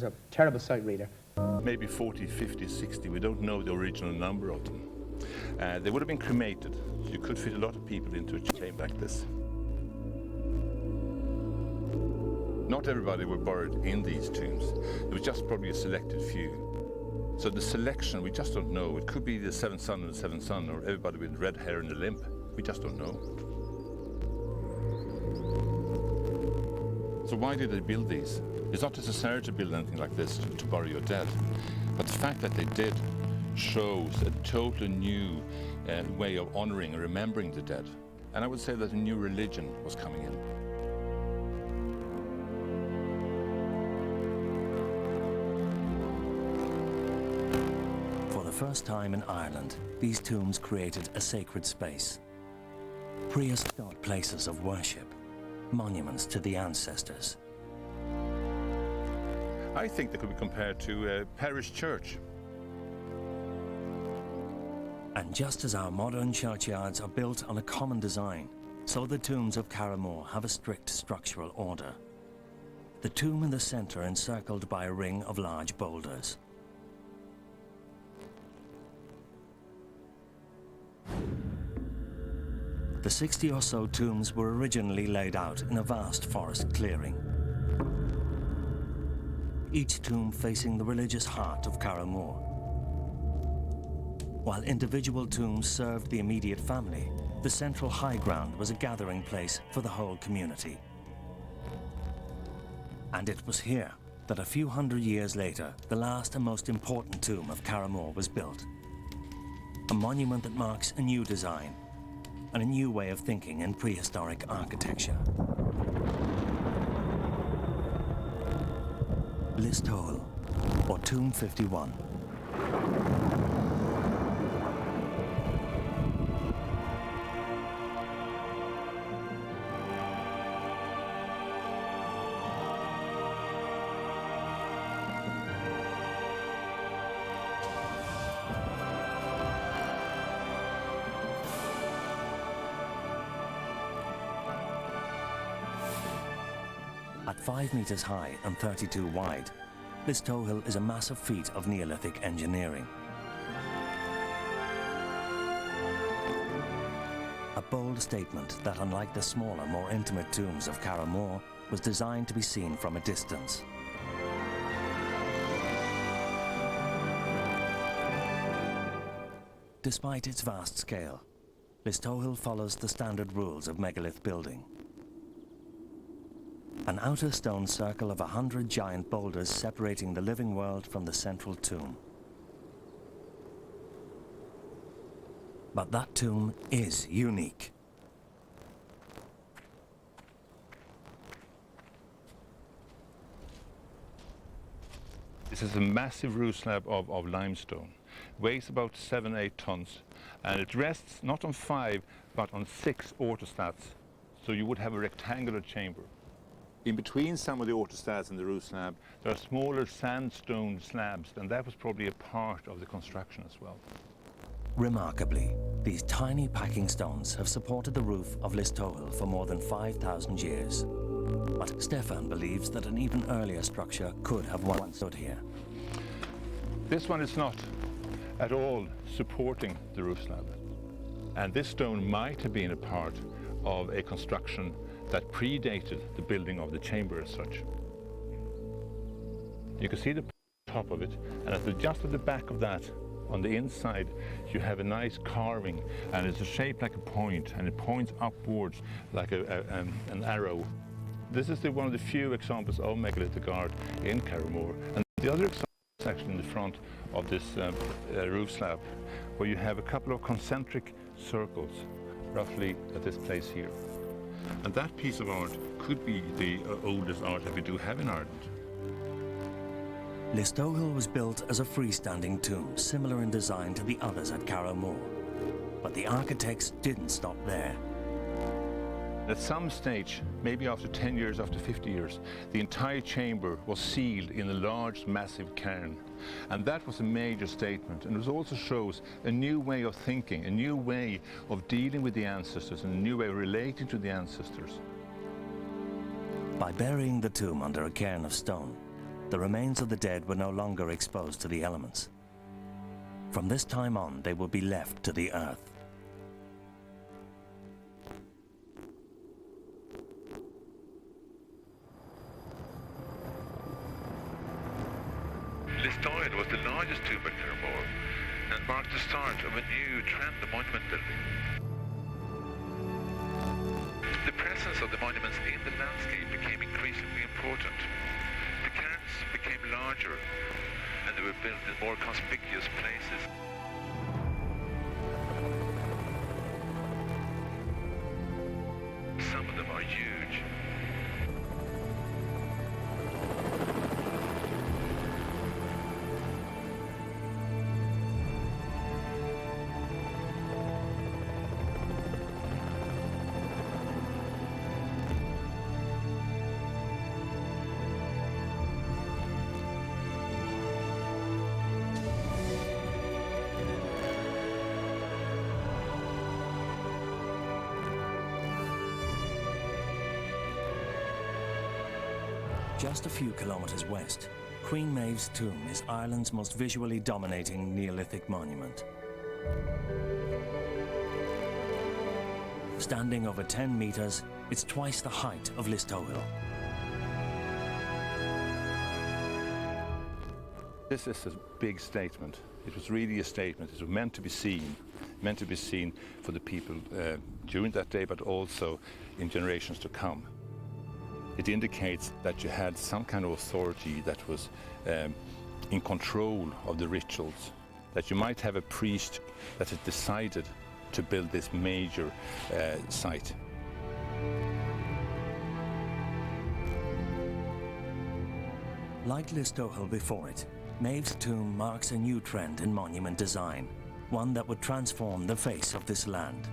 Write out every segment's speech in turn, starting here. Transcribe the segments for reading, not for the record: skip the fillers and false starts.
was a terrible sight reader. Maybe 40, 50, 60, we don't know the original number of them. They would have been cremated. You could fit a lot of people into a chamber like this. Not everybody were buried in these tombs. There was just probably a selected few. So the selection, we just don't know. It could be the seventh son and the seventh son, or everybody with red hair and a limp. We just don't know. So why did they build these? It's not necessary to build anything like this to bury your dead. But the fact that they did shows a totally new way of honoring and remembering the dead. And I would say that a new religion was coming in. For the first time in Ireland, these tombs created a sacred space. Prehistoric places of worship, monuments to the ancestors. I think they could be compared to a parish church. And just as our modern churchyards are built on a common design, so the tombs of Carramore have a strict structural order. The tomb in the center encircled by a ring of large boulders. The 60 or so tombs were originally laid out in a vast forest clearing. Each tomb facing the religious heart of Carramore. While individual tombs served the immediate family, the central high ground was a gathering place for the whole community. And it was here that a few hundred years later, the last and most important tomb of Carramore was built. A monument that marks a new design and a new way of thinking in prehistoric architecture. Listowel, or Tomb 51. At 5 meters high and 32 wide, Listowel is a massive feat of Neolithic engineering. A bold statement that, unlike the smaller, more intimate tombs of Carramore, was designed to be seen from a distance. Despite its vast scale, Listowel follows the standard rules of megalith building. An outer stone circle of 100 giant boulders separating the living world from the central tomb. But that tomb is unique. This is a massive roof slab of limestone. Weighs about 7-8 tons, and it rests not on 5 but on 6 orthostats. So you would have a rectangular chamber. In between some of the orthostats and the roof slab, there are smaller sandstone slabs, and that was probably a part of the construction as well. Remarkably, these tiny packing stones have supported the roof of Listowel for more than 5,000 years. But Stefan believes that an even earlier structure could have once stood here. This one is not at all supporting the roof slab. And this stone might have been a part of a construction that predated the building of the chamber as such. You can see the top of it, and just at the back of that, on the inside, you have a nice carving, and it's shaped like a point, and it points upwards like an arrow. This is one of the few examples of megalithic art in Carramore, and the other example is actually in the front of this roof slab, where you have a couple of concentric circles, roughly at this place here. And that piece of art could be the oldest art that we do have in Ireland. Listowel was built as a freestanding tomb, similar in design to the others at Carramore. But the architects didn't stop there. At some stage, maybe after 10 years, after 50 years, the entire chamber was sealed in a large, massive cairn. And that was a major statement, and it also shows a new way of thinking, a new way of dealing with the ancestors, and a new way of relating to the ancestors. By burying the tomb under a cairn of stone, the remains of the dead were no longer exposed to the elements. From this time on, they would be left to the earth. Lisdoyle was the largest tomb at Carramore and marked the start of a new trend of monument building. The presence of the monuments in the landscape became increasingly important. The cairns became larger and they were built in more conspicuous places. Some of them are huge. Just a few kilometres west, Queen Maeve's tomb is Ireland's most visually dominating Neolithic monument. Standing over 10 metres, it's twice the height of Lisdoyle. This is a big statement. It was really a statement. It was meant to be seen for the people during that day, but also in generations to come. It indicates that you had some kind of authority that was in control of the rituals, that you might have a priest that had decided to build this major site. Like Lisdoyle before it, Maeve's tomb marks a new trend in monument design, one that would transform the face of this land.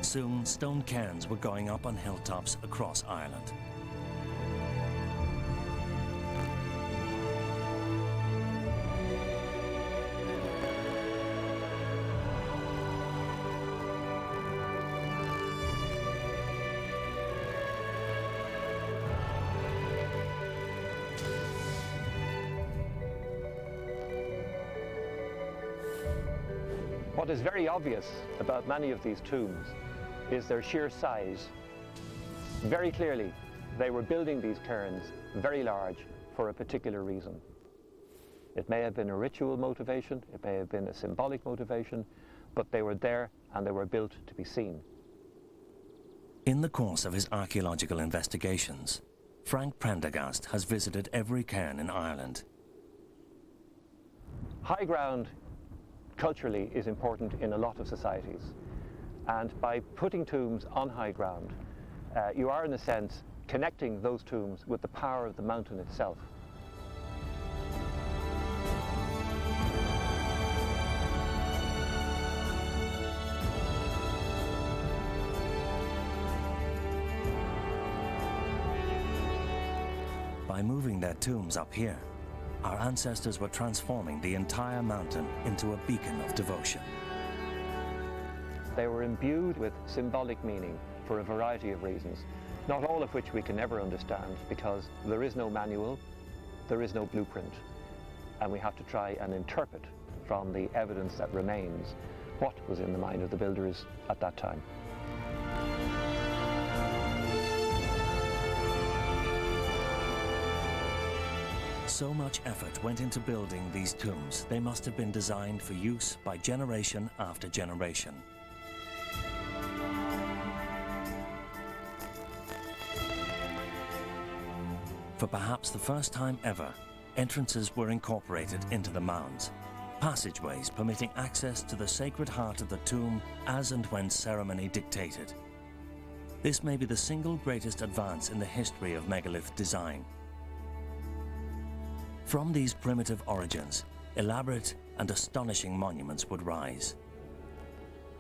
Soon, stone cairns were going up on hilltops across Ireland. What is very obvious about many of these tombs is their sheer size. Very clearly, they were building these cairns very large for a particular reason. It may have been a ritual motivation, it may have been a symbolic motivation, but they were there and they were built to be seen. In the course of his archaeological investigations, Frank Prendergast has visited every cairn in Ireland. High ground culturally is important in a lot of societies. And by putting tombs on high ground, you are in a sense connecting those tombs with the power of the mountain itself. By moving their tombs up here, our ancestors were transforming the entire mountain into a beacon of devotion. They were imbued with symbolic meaning for a variety of reasons, not all of which we can ever understand because there is no manual, there is no blueprint, and we have to try and interpret from the evidence that remains what was in the mind of the builders at that time. So much effort went into building these tombs, they must have been designed for use by generation after generation. For perhaps the first time ever, entrances were incorporated into the mounds, passageways permitting access to the sacred heart of the tomb as and when ceremony dictated. This may be the single greatest advance in the history of megalith design. From these primitive origins, elaborate and astonishing monuments would rise.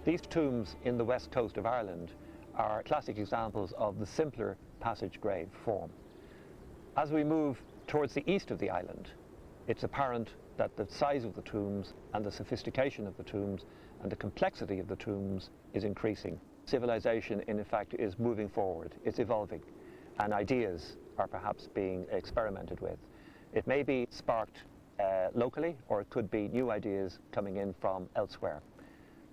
These tombs in the west coast of Ireland are classic examples of the simpler passage grave form. As we move towards the east of the island, it's apparent that the size of the tombs and the sophistication of the tombs and the complexity of the tombs is increasing. Civilization, in fact, is moving forward, it's evolving, and ideas are perhaps being experimented with. It may be sparked locally, or it could be new ideas coming in from elsewhere.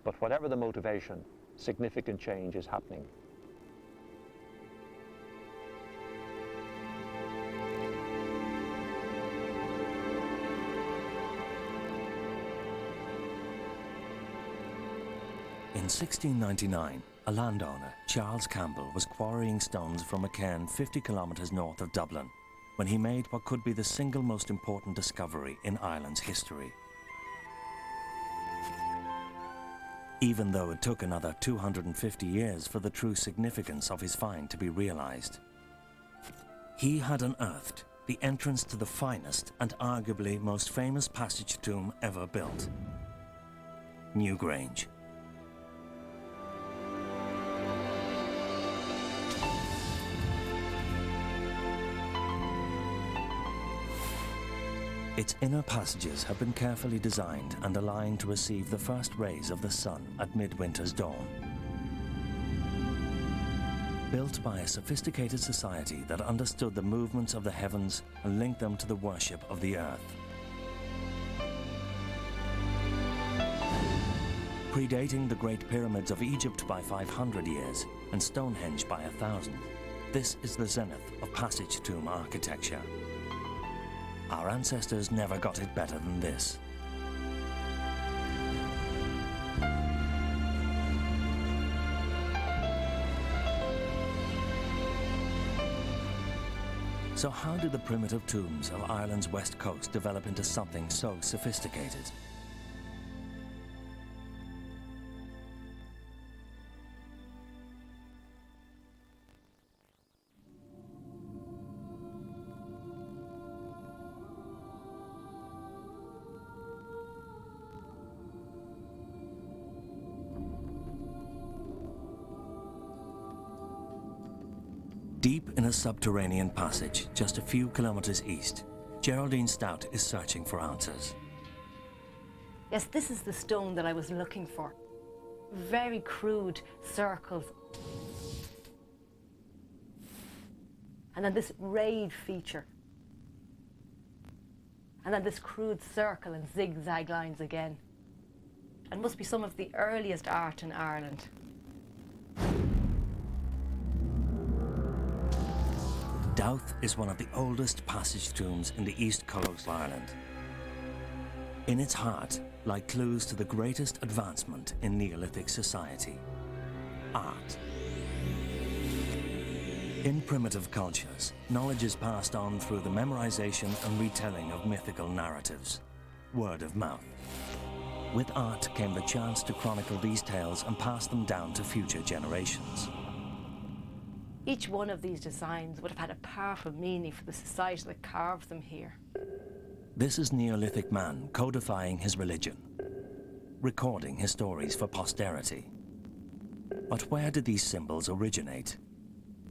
But whatever the motivation, significant change is happening. In 1699, a landowner, Charles Campbell, was quarrying stones from a cairn 50 kilometres north of Dublin when he made what could be the single most important discovery in Ireland's history. Even though it took another 250 years for the true significance of his find to be realised. He had unearthed the entrance to the finest and arguably most famous passage tomb ever built, Newgrange. Its inner passages have been carefully designed and aligned to receive the first rays of the sun at midwinter's dawn. Built by a sophisticated society that understood the movements of the heavens and linked them to the worship of the earth. Predating the Great Pyramids of Egypt by 500 years and Stonehenge by 1,000, this is the zenith of passage tomb architecture. Our ancestors never got it better than this. So how did the primitive tombs of Ireland's west coast develop into something so sophisticated? Deep in a subterranean passage, just a few kilometers east, Geraldine Stout is searching for answers. Yes, this is the stone that I was looking for. Very crude circles. And then this rayed feature. And then this crude circle and zigzag lines again. It must be some of the earliest art in Ireland. Douth is one of the oldest passage tombs in the east coast of Ireland. In its heart lie clues to the greatest advancement in Neolithic society: art. In primitive cultures, knowledge is passed on through the memorization and retelling of mythical narratives, word of mouth. With art came the chance to chronicle these tales and pass them down to future generations. Each one of these designs would have had a powerful meaning for the society that carved them here. This is Neolithic man codifying his religion, recording his stories for posterity. But where did these symbols originate?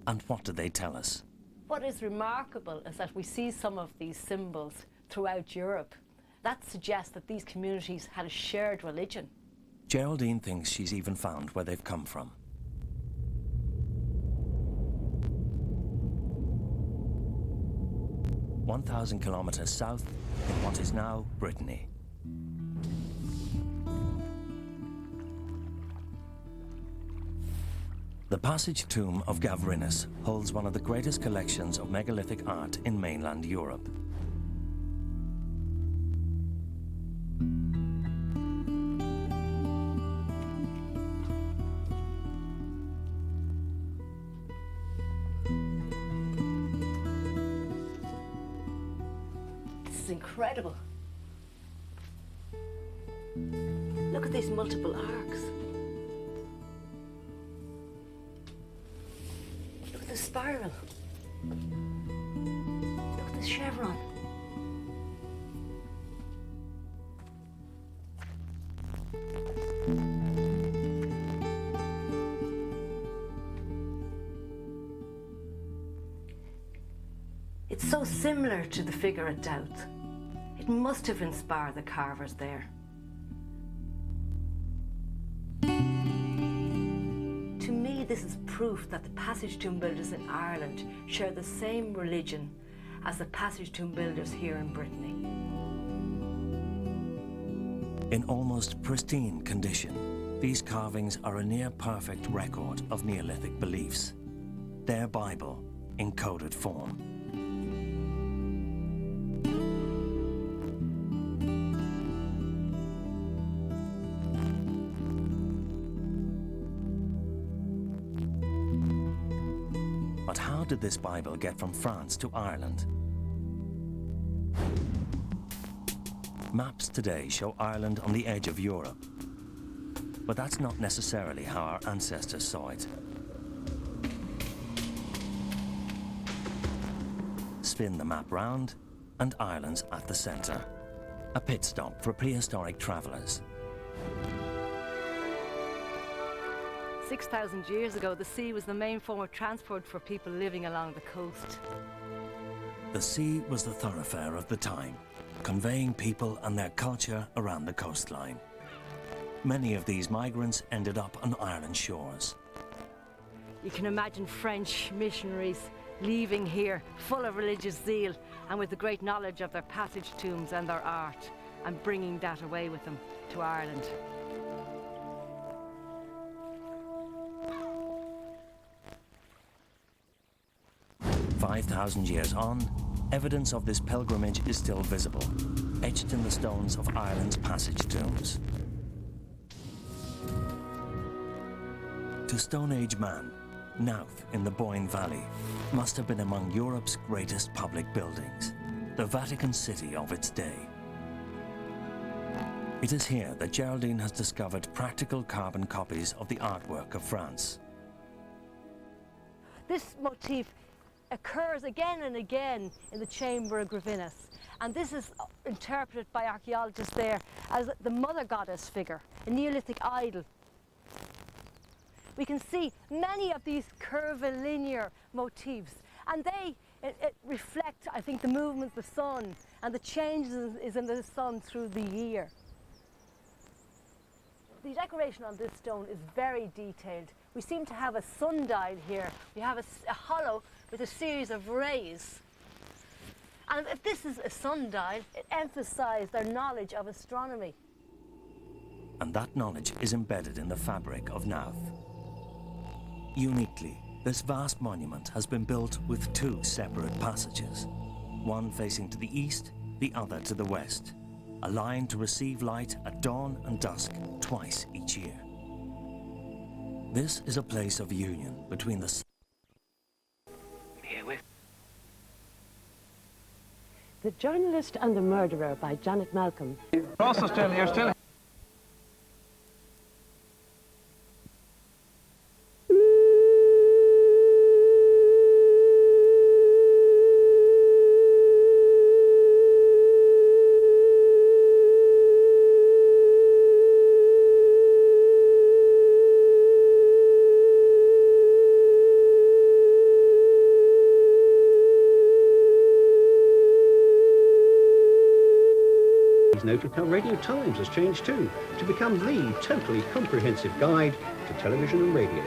And what do they tell us? What is remarkable is that we see some of these symbols throughout Europe. That suggests that these communities had a shared religion. Geraldine thinks she's even found where they've come from. 1,000 kilometers south in what is now Brittany. The Passage Tomb of Gavrinus holds one of the greatest collections of megalithic art in mainland Europe. This is incredible. Look at these multiple arcs. Look at the spiral. Look at the chevron. It's so similar to the figure at Douth. It must have inspired the carvers there. To this is proof that the Passage Tomb builders in Ireland share the same religion as the Passage Tomb builders here in Brittany. In almost pristine condition, these carvings are a near-perfect record of Neolithic beliefs. Their Bible in coded form. But how did this Bible get from France to Ireland? Maps today show Ireland on the edge of Europe. But that's not necessarily how our ancestors saw it. Spin the map round, and Ireland's at the centre. A pit stop for prehistoric travellers. 6,000 years ago, the sea was the main form of transport for people living along the coast. The sea was the thoroughfare of the time, conveying people and their culture around the coastline. Many of these migrants ended up on Ireland's shores. You can imagine French missionaries leaving here full of religious zeal and with the great knowledge of their passage tombs and their art, and bringing that away with them to Ireland. "5,000 years on, evidence of this pilgrimage is still visible, etched in the stones of Ireland's passage tombs. To Stone Age man, Knowth in the Boyne Valley must have been among Europe's greatest public buildings, the Vatican City of its day. It is here that Geraldine has discovered practical carbon copies of the artwork of France. This motif occurs again and again in the Chamber of Gravinus, and this is interpreted by archaeologists there as the mother goddess figure, a Neolithic idol. We can see many of these curvilinear motifs, and they reflect, I think, the movement of the sun and the changes in the sun through the year. The decoration on this stone is very detailed. We seem to have a sundial here. We have a hollow with a series of rays. And if this is a sundial, it emphasised their knowledge of astronomy. And that knowledge is embedded in the fabric of Knowth. Uniquely, this vast monument has been built with two separate passages, one facing to the east, the other to the west, aligned to receive light at dawn and dusk twice each year. This is a place of union between the The Journalist and the Murderer by Janet Malcolm. Also still here, still. Noted how Radio Times has changed too, to become the totally comprehensive guide to television and radio.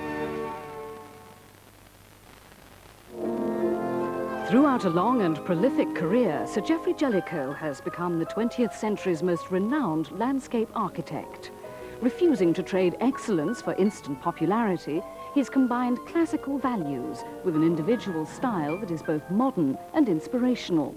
Throughout a long and prolific career, Sir Geoffrey Jellicoe has become the 20th century's most renowned landscape architect. Refusing to trade excellence for instant popularity, he's combined classical values with an individual style that is both modern and inspirational.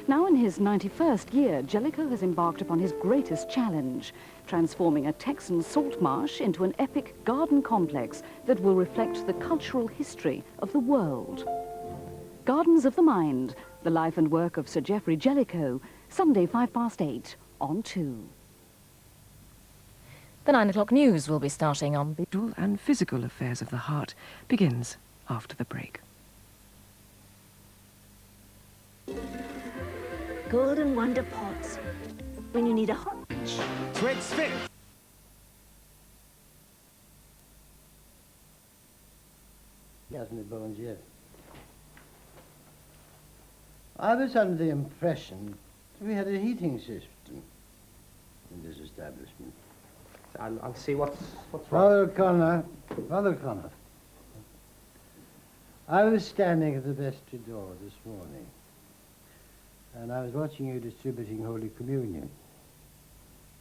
Now in his 91st year, Jellicoe has embarked upon his greatest challenge, transforming a Texan salt marsh into an epic garden complex that will reflect the cultural history of the world. Gardens of the Mind, the life and work of Sir Geoffrey Jellicoe, Sunday 8:05 on 2. The 9 o'clock news will be starting on the Mental and physical affairs of the heart begins after the break. Golden Wonder Pots. When you need a hot Switch stick. He hasn't any bones yet. I was under the impression that we had a heating system in this establishment. I'll see what's wrong. Father O'Connor, Father O'Connor, I was standing at the vestry door this morning, and I was watching you distributing Holy Communion,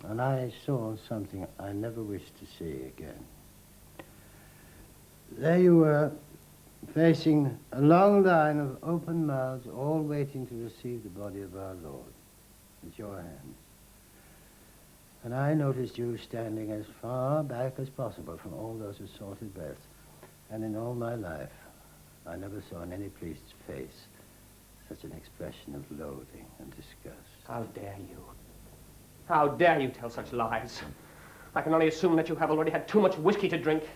and I saw something I never wish to see again. There you were, facing a long line of open mouths, all waiting to receive the body of our Lord with your hands. And I noticed you standing as far back as possible from all those assaulted breaths. And in all my life, I never saw in any priest's face such an expression of loathing and disgust. How dare you? How dare you tell such lies? I can only assume that you have already had too much whiskey to drink.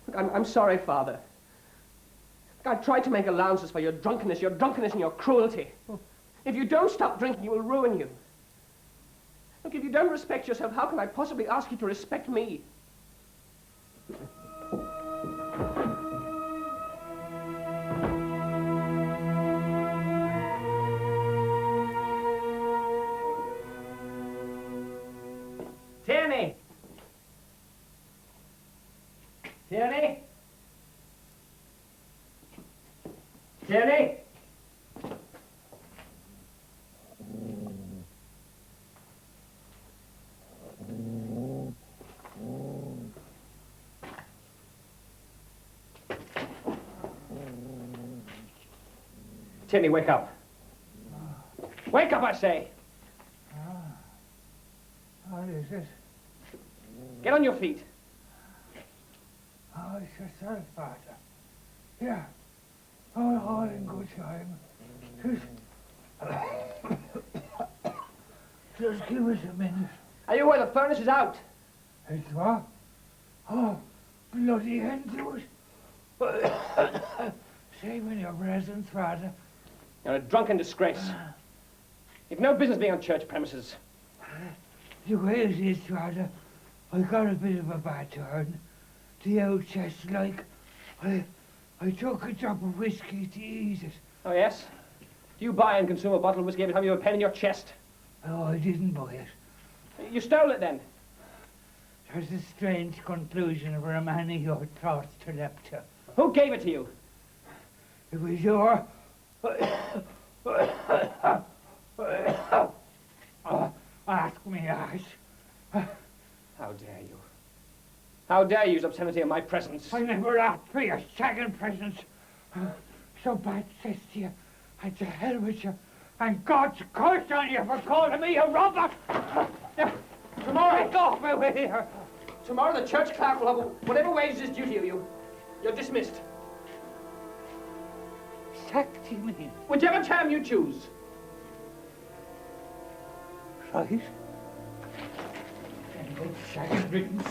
Look, I'm sorry, Father. Look, I've tried to make allowances for your drunkenness and your cruelty. If you don't stop drinking, it will ruin you. Look, if you don't respect yourself, how can I possibly ask you to respect me? Tierney! Tierney! Tierney! Tierney, wake up. Wake up, I say. What is it? Get on your feet. Oh, it's yourself, Father. Yeah. Oh, all in good time. Just give us a minute. Are you aware the furnace is out? It's what? Oh, bloody end to it. Saving your presence, Father. You're a drunken disgrace. You've no business being on church premises. The way it is, Father, I got a bit of a bad turn. The old chest, like, I took a drop of whiskey to ease it. Oh, yes? Do you buy and consume a bottle of whiskey every time you have a pen in your chest? Oh, I didn't buy it. You stole it, then? There's a strange conclusion for a man of your thoughts to leap to. Who gave it to you? It was your... ask me, Ash. How dare you? How dare you use obscenity in my presence? I never asked for your shagging presence. So bad says to you, and to hell with you, and God's curse on you for calling me a robber. Tomorrow, get off my way here. Tomorrow the church clerk will have whatever wages is due to you. You're dismissed. Sacked, you mean? Whichever term you choose. Right. And good shagging riddance.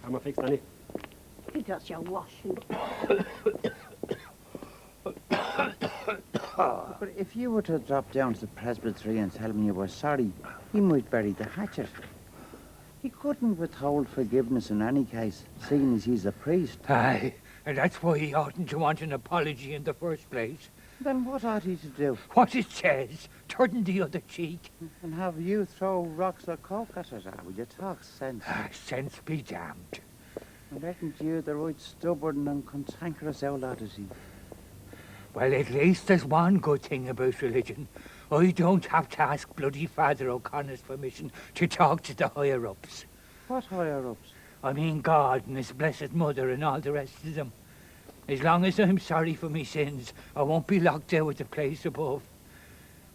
How am I fixed, Annie? He does your washing. But if you were to drop down to the presbytery and tell him you were sorry, he might bury the hatchet. He couldn't withhold forgiveness in any case, seeing as he's a priest. Aye, and that's why he oughtn't to want an apology in the first place. Then what ought he to do? What it says, turn the other cheek. And have you throw rocks or coke at it, will you talk sense? Sense be damned. And isn't you the right stubborn and cantankerous outlaw is he? Well, at least there's one good thing about religion. I don't have to ask bloody Father O'Connor's permission to talk to the higher-ups. What higher-ups? I mean God and His Blessed Mother and all the rest of them. As long as I'm sorry for me sins, I won't be locked out of the place above.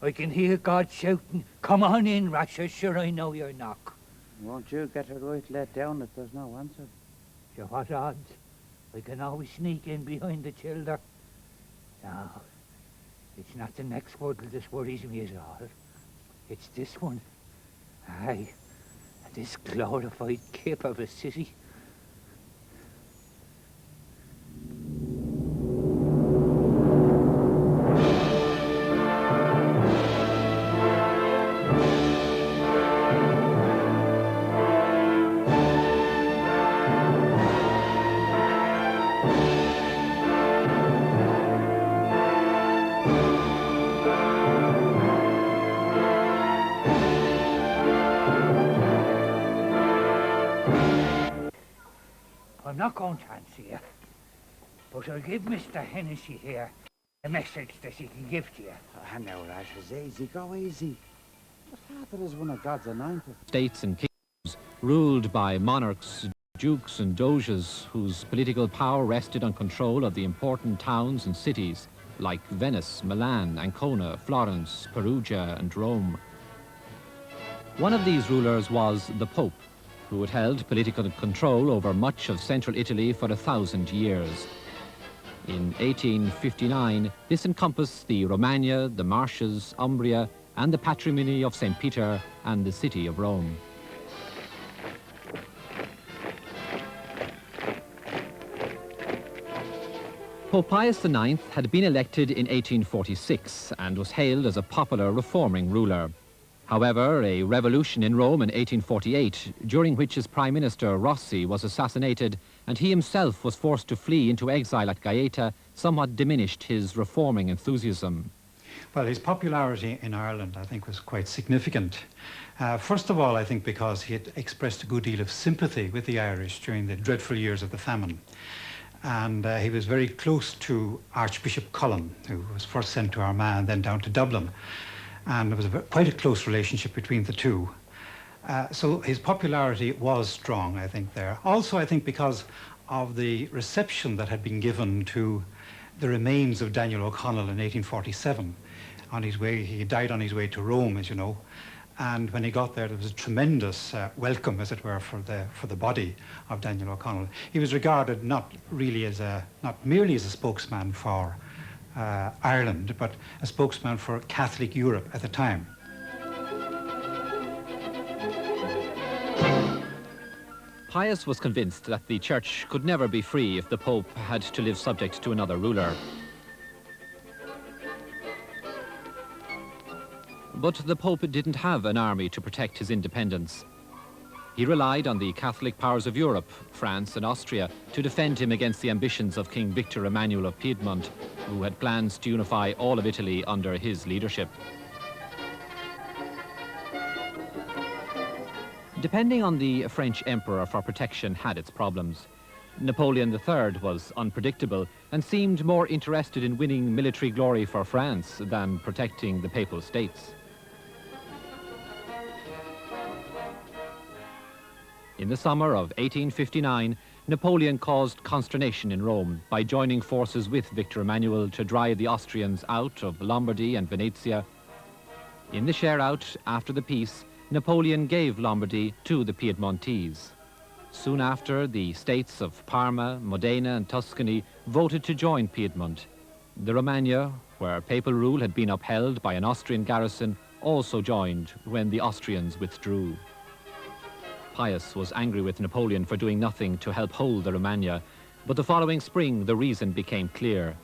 I can hear God shouting, "Come on in, Rasher, sure I know your knock." Won't you get it right let down if there's no answer? So what odds? I can always sneak in behind the childer. No, it's not the next puddle that worries me at all. It's this one. Aye, this glorified kip of a city. I'm not going to answer you, but I'll give Mr. Hennessy here a message that he can give to you. Ah, now, Rashers, easy, go easy. The Father is one of God's anointed. States and kingdoms ruled by monarchs, dukes and doges whose political power rested on control of the important towns and cities like Venice, Milan, Ancona, Florence, Perugia and Rome. One of these rulers was the Pope, who had held political control over much of central Italy for 1,000 years. In 1859, this encompassed the Romagna, the Marches, Umbria, and the patrimony of St. Peter and the city of Rome. Pope Pius IX had been elected in 1846 and was hailed as a popular reforming ruler. However, a revolution in Rome in 1848, during which his Prime Minister Rossi was assassinated and he himself was forced to flee into exile at Gaeta, somewhat diminished his reforming enthusiasm. Well, his popularity in Ireland, I think, was quite significant. First of all, I think because he had expressed a good deal of sympathy with the Irish during the dreadful years of the famine. And he was very close to Archbishop Cullen, who was first sent to Armagh and then down to Dublin. And there was quite a close relationship between the two. So his popularity was strong, I think, there. Also, I think because of the reception that had been given to the remains of Daniel O'Connell in 1847. On his way, he died on his way to Rome, as you know. And when he got there was a tremendous welcome, as it were, for the body of Daniel O'Connell. He was regarded not merely as a spokesman for Ireland, but a spokesman for Catholic Europe at the time. Pius was convinced that the Church could never be free if the Pope had to live subject to another ruler. But the Pope didn't have an army to protect his independence. He relied on the Catholic powers of Europe, France and Austria, to defend him against the ambitions of King Victor Emmanuel of Piedmont, who had plans to unify all of Italy under his leadership. Depending on the French emperor for protection had its problems. Napoleon III was unpredictable and seemed more interested in winning military glory for France than protecting the Papal States. In the summer of 1859, Napoleon caused consternation in Rome by joining forces with Victor Emmanuel to drive the Austrians out of Lombardy and Venetia. In the share-out after the peace, Napoleon gave Lombardy to the Piedmontese. Soon after, the states of Parma, Modena and Tuscany voted to join Piedmont. The Romagna, where papal rule had been upheld by an Austrian garrison, also joined when the Austrians withdrew. Pius was angry with Napoleon for doing nothing to help hold the Romagna, but the following spring the reason became clear.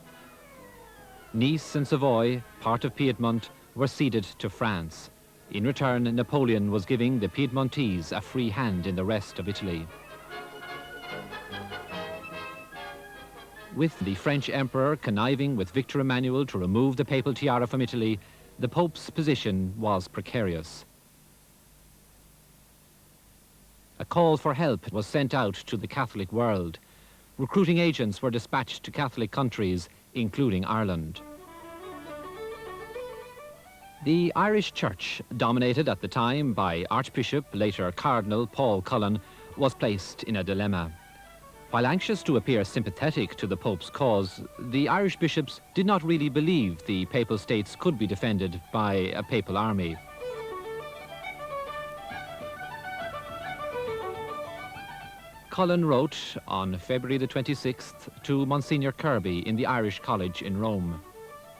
Nice and Savoy, part of Piedmont, were ceded to France. In return, Napoleon was giving the Piedmontese a free hand in the rest of Italy. With the French emperor conniving with Victor Emmanuel to remove the papal tiara from Italy, the Pope's position was precarious. A call for help was sent out to the Catholic world. Recruiting agents were dispatched to Catholic countries, including Ireland. The Irish Church, dominated at the time by Archbishop, later Cardinal Paul Cullen, was placed in a dilemma. While anxious to appear sympathetic to the Pope's cause, the Irish bishops did not really believe the Papal States could be defended by a papal army. Cullen wrote on February the 26th to Monsignor Kirby in the Irish College in Rome.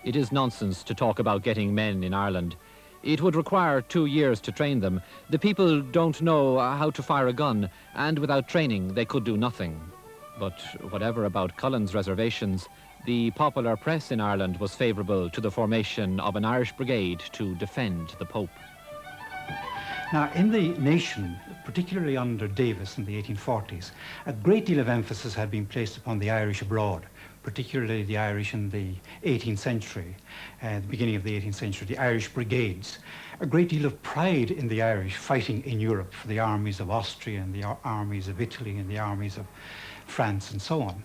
It is nonsense to talk about getting men in Ireland. It would require 2 years to train them. The people don't know how to fire a gun, and without training they could do nothing. But whatever about Cullen's reservations, the popular press in Ireland was favourable to the formation of an Irish brigade to defend the Pope. Now, in the nation, particularly under Davis in the 1840s, a great deal of emphasis had been placed upon the Irish abroad, particularly the Irish in the 18th century, the beginning of the 18th century, the Irish brigades. A great deal of pride in the Irish fighting in Europe for the armies of Austria and the armies of Italy and the armies of France and so on.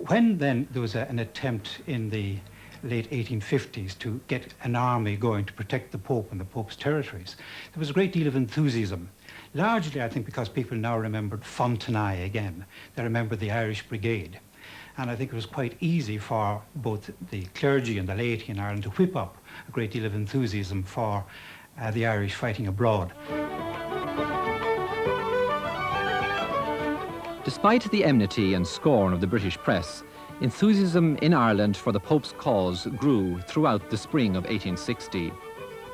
When then there was an attempt in the late 1850s to get an army going to protect the Pope and the Pope's territories, there was a great deal of enthusiasm. Largely, I think, because people now remembered Fontenoy again. They remembered the Irish Brigade. And I think it was quite easy for both the clergy and the laity in Ireland to whip up a great deal of enthusiasm for the Irish fighting abroad. Despite the enmity and scorn of the British press, enthusiasm in Ireland for the Pope's cause grew throughout the spring of 1860.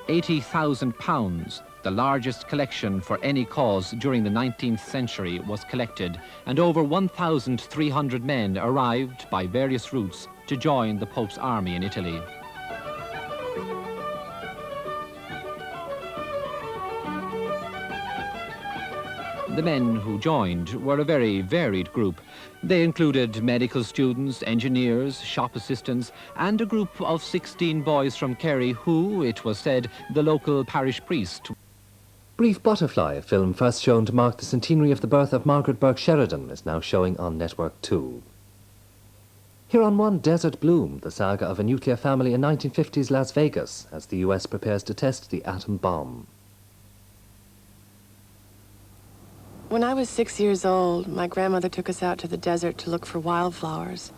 £80,000, the largest collection for any cause during the 19th century, was collected, and over 1,300 men arrived by various routes to join the Pope's army in Italy. The men who joined were a very varied group. They included medical students, engineers, shop assistants, and a group of 16 boys from Kerry who, it was said, the local parish priest. Brief Butterfly, a film first shown to mark the centenary of the birth of Margaret Burke Sheridan, is now showing on Network 2. Here on One Desert Bloom, the saga of a nuclear family in 1950s Las Vegas as the US prepares to test the atom bomb. When I was 6 years old, my grandmother took us out to the desert to look for wildflowers.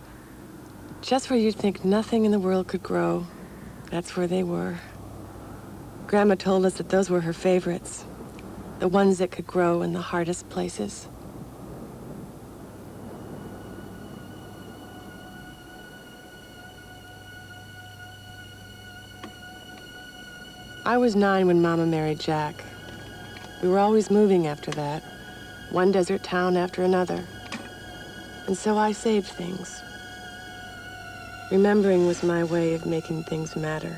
Just where you'd think nothing in the world could grow, that's where they were. Grandma told us that those were her favorites, the ones that could grow in the hardest places. I was 9 when Mama married Jack. We were always moving after that. One desert town after another. And so I saved things. Remembering was my way of making things matter.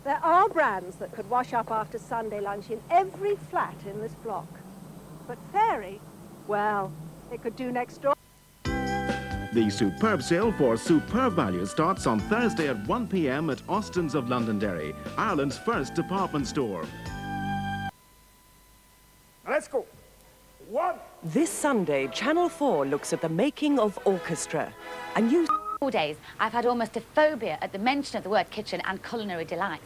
There are brands that could wash up after Sunday lunch in every flat in this block. But Fairy, well, it could do next door. The superb sale for superb value starts on Thursday at 1 p.m. at Austin's of Londonderry, Ireland's first department store. Let's go. One. This Sunday, Channel 4 looks at the making of orchestra. A new... 4 days, I've had almost a phobia at the mention of the word kitchen and culinary delight.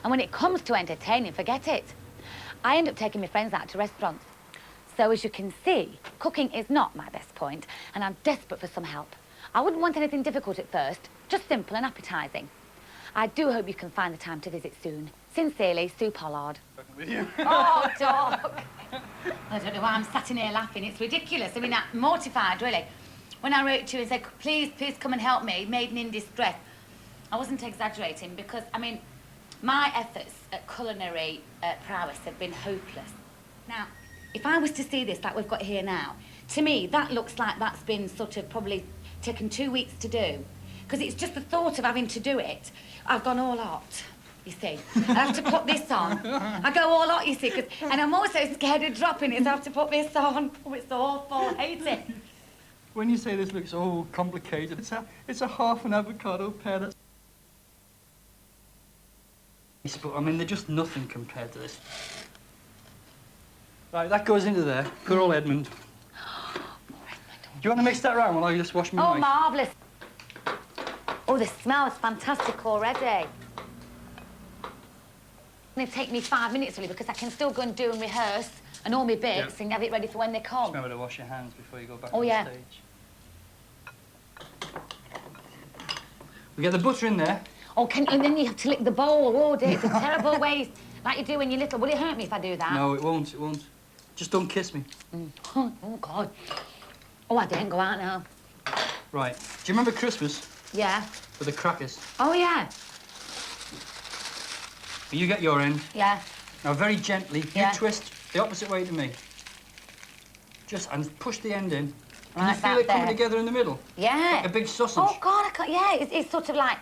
And when it comes to entertaining, forget it. I end up taking my friends out to restaurants. So as you can see, cooking is not my best point, and I'm desperate for some help. I wouldn't want anything difficult at first, just simple and appetising. I do hope you can find the time to visit soon. Sincerely, Sue Pollard. Oh, dog! I don't know why I'm sat in here laughing. It's ridiculous. I mean, I'm mortified, really. When I wrote to you and said, please come and help me, maiden in distress, I wasn't exaggerating because, I mean, my efforts at culinary prowess have been hopeless. Now, if I was to see this like we've got here now, to me, that looks like that's been sort of probably taken 2 weeks to do. Because it's just the thought of having to do it. I've gone all out, you see. I have to put this on. I go all out, you see, and I'm also scared of dropping it, so I have to put this on. Oh, it's awful, I hate it. When you say this looks all complicated, it's a half an avocado pear that's... But, I mean, they're just nothing compared to this. Right, that goes into there. Poor old Edmund. Do you want to mix that around while I just wash my knife? Oh, marvellous. Oh, the smell is fantastic already. They take me 5 minutes, really, because I can still go and do and rehearse and all my bits and have it ready for when they come. Just remember to wash your hands before you go back on the stage. We get the butter in there. Oh, and then you have to lick the bowl all day. It's a terrible waste, like you do when you're little. Will it hurt me if I do that? No, it won't, it won't. Just don't kiss me. Oh, God. Oh, I didn't go out now. Right. Do you remember Christmas? Yeah. With the crackers? Oh, yeah. You get your end. Yeah. Now, very gently, Yeah. you twist the opposite way to me. Just, and push the end in. Can Like you feel that it coming there. together in the middle? Yeah. Like a big sausage. Oh, God, I can't... Yeah, it's sort of like...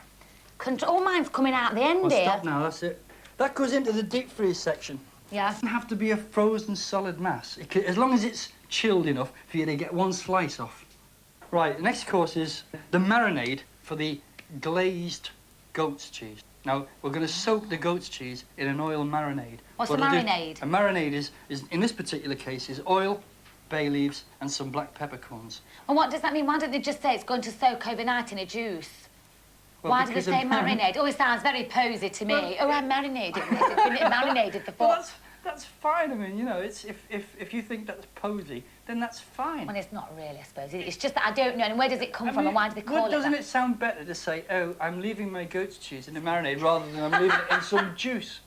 All mine's coming out the end Well, here. stop now, that's it. That goes into the deep freeze section. Yeah. It doesn't have to be a frozen solid mass. As long as it's chilled enough for you to get one slice off. Right, the next course is the marinade for the glazed goat's cheese. Now, we're going to soak the goat's cheese in an oil marinade. What's a What I'll do- marinade? A marinade is, in this particular case, is oil, bay leaves, and some black peppercorns. And what does that mean? Why don't they just say it's going to soak overnight in a juice? Well, Why do they because say of- marinade? Oh, it sounds very posy to me. Well- Oh, I marinated this. It's been marinated for 4... Well, that's fine. I mean, you know, it's if you think that's posy, then that's fine. Well, it's not really, I suppose. It's just that I don't know. And where does it come I from mean, and why do they call it doesn't that? it sound better to say, oh, I'm leaving my goat's cheese in a marinade rather than I'm leaving it in some juice?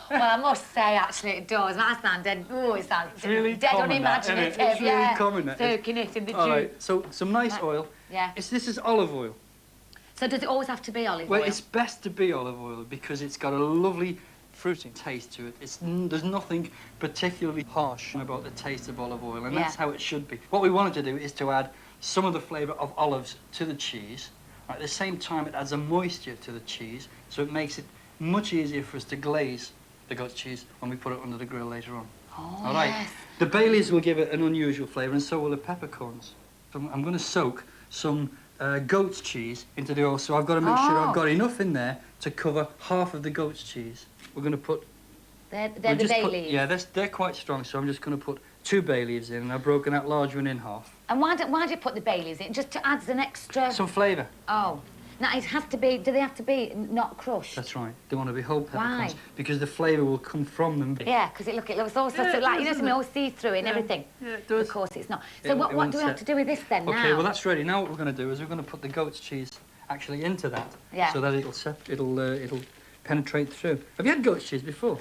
Well, I must say, actually, it does. That sounds dead... Oh, it sounds It's really dead common, that, isn't it? unimaginative. It's really common, that is. Soaking it in the juice. All right, so some nice oil. Yeah. This is olive oil. So does it always have to be olive Well, oil? it's best to be olive oil because it's got a lovely fruiting taste to it. There's nothing particularly harsh about the taste of olive oil, and that's Yeah. how it should be. What we wanted to do is to add some of the flavour of olives to the cheese. At the same time, it adds a moisture to the cheese, so it makes it much easier for us to glaze the goat's cheese when we put it under the grill later on. Oh, All right. yes. The bay leaves will give it an unusual flavour, and so will the peppercorns. So I'm going to soak some goat's cheese into the oil, so I've got to make sure I've got enough in there to cover half of the goat's cheese. We're going to put... They're we'll the just bay put- leaves. Yeah, they're quite strong, so I'm just going to put 2 bay leaves in, and I've broken that large one in half. And why do you put the bay leaves in? Just to add an extra... Some flavour. Oh. Now, it has to be... Do they have to be not crushed? That's right. They want to be whole peppercorns. Why? Because the flavour will come from them. Yeah, because it looks all sorts Yeah, of like, it you know, does, something doesn't all it? see-through and Yeah. everything. Yeah, it does. Of course it's not. It- So it what won't do we have set. to do with this then now? Okay, well, that's ready. Now what we're going to do is we're going to put the goat's cheese actually into that. Yeah. So that it'll penetrate through. Have you had goat's cheese before?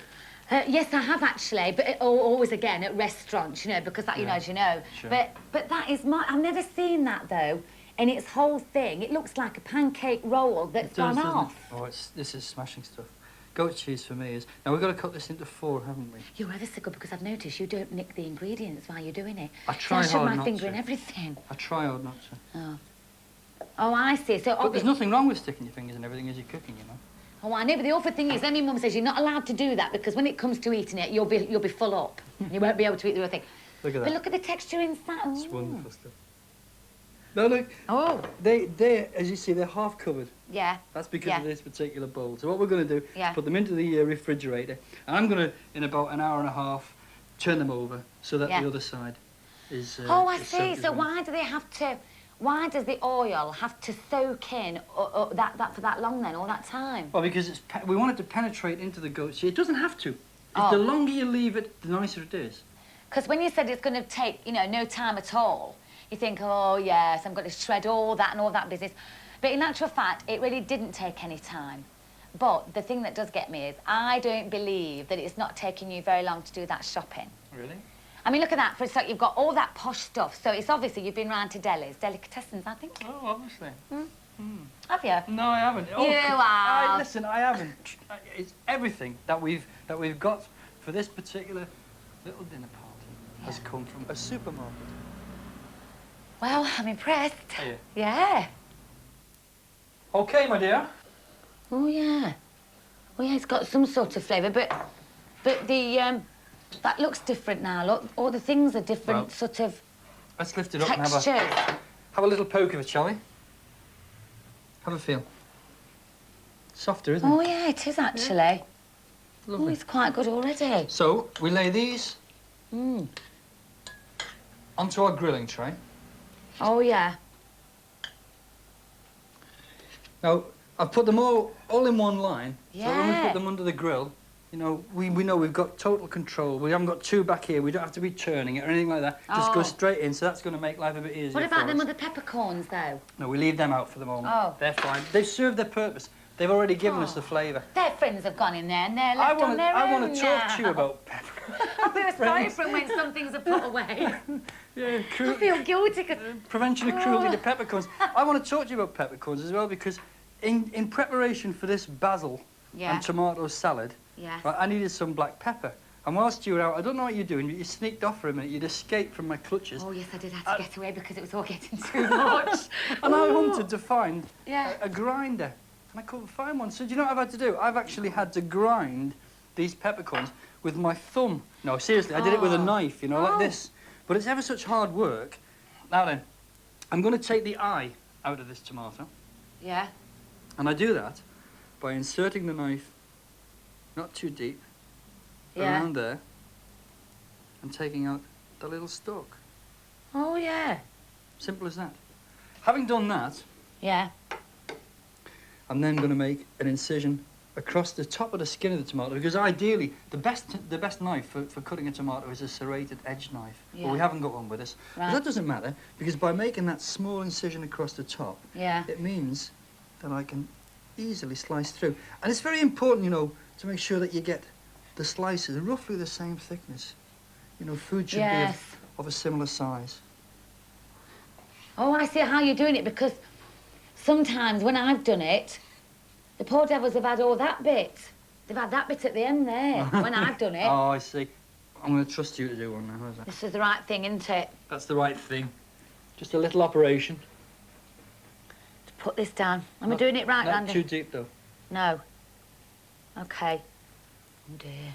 Yes, I have actually, but always again at restaurants, you know, because that, you know, as you know. Sure. But that is I've never seen that though. And its whole thing, it looks like a pancake roll that's It does, gone doesn't it? off. Oh, this is smashing stuff. Goat's cheese for me is... Now, we've got to cut this into 4, haven't we? You're ever so good because I've noticed you don't nick the ingredients while you're doing it. I try so I shove hard my not finger to. in everything. I try hard not to. Oh. Oh, I see. So But there's nothing wrong with sticking your fingers in everything as you're cooking, you know. Oh, I know, but the awful thing is, then my mum says you're not allowed to do that because when it comes to eating it, you'll be full up. You won't be able to eat the real thing. Look at But that. look at the texture inside. It's Ooh. wonderful stuff. Now, look. Oh. They, as you see, they're half covered. Yeah. That's because Yeah. of this particular bowl. So what we're going to do Yeah. is put them into the refrigerator, and I'm going to, in about an hour and a half, turn them over so that Yeah. the other side is. Oh, I is see. soaked as So well. why do they have to? Why does the oil have to soak in that for that long then, all that time? Well, because we want it to penetrate into the goat's cheese. It doesn't have to. Oh. The longer you leave it, the nicer it is. Because when you said it's going to take, you know, no time at all, you think, oh yes, I'm going to shred all that and all that business. But in actual fact, it really didn't take any time. But the thing that does get me is I don't believe that it's not taking you very long to do that shopping. Really? I mean, look at that. For a start, you've got all that posh stuff. So it's obviously you've been round to delis, delicatessens, I think. Oh, obviously. Have you? No, I haven't. You have. Listen, I haven't. It's everything that we've got for this particular little dinner party has come from a supermarket. Well, I'm impressed. Are you? Yeah. Okay, my dear. Oh, yeah. Oh, yeah, it's got some sort of flavour, but the, that looks different now. Look, all the things are different, Well, sort of Let's lift it up textures. and have a little poke of it, shall we? Have a feel. Softer, isn't Oh, it? yeah, it is actually. Oh, Lovely. it's quite good already. So, we lay these Mm. onto our grilling tray. Oh, yeah. Now, I've put them all in one line, so when we Yeah. put them under the grill, You know, we know we've got total control. We haven't got two back here. We don't have to be turning it or anything like that. Just go straight in, so that's going to make life a bit easier. What about for them us. other peppercorns, though? No, we leave them out for the moment. Oh. They're fine. They've served their purpose. They've already given us the flavour. Their friends have gone in there and they're left on their own I want to talk to you now. about peppercorns. I feel sorry for them when some things are put away. Yeah, I feel guilty 'cause... Prevention of cruelty to peppercorns. I want to talk to you about peppercorns as well because in preparation for this basil and tomato salad, right, I needed some black pepper. And whilst you were out, I don't know what you're doing, but you sneaked off for a minute. You'd escaped from my clutches. Oh, yes, I did have to get away because it was all getting too much. And I wanted to find a grinder, and I couldn't find one. So do you know what I've had to do? I've actually had to grind these peppercorns with my thumb. No, seriously, I did it with a knife, you know, like this. But it's ever such hard work. Now then, I'm going to take the eye out of this tomato. Yeah. And I do that by inserting the knife not too deep around there and taking out the little stalk. Oh, yeah. Simple as that. Having done that, I'm then going to make an incision across the top of the skin of the tomato because ideally the best knife for cutting a tomato is a serrated edge knife. But we haven't got one with us. But that doesn't matter because by making that small incision across the top, it means that I can easily slice through. And it's very important, you know, to make sure that you get the slices roughly the same thickness. You know, food should be of a similar size. Oh, I see how you're doing it because sometimes when I've done it, the poor devils have had all that bit. They've had that bit at the end there when I've done it. Oh, I see. I'm going to trust you to do one now, how's that? This is the right thing, isn't it? That's the right thing. Just a little operation. To put this down. Am I doing it right, Randy? Not too deep, though. No. OK. Oh, dear.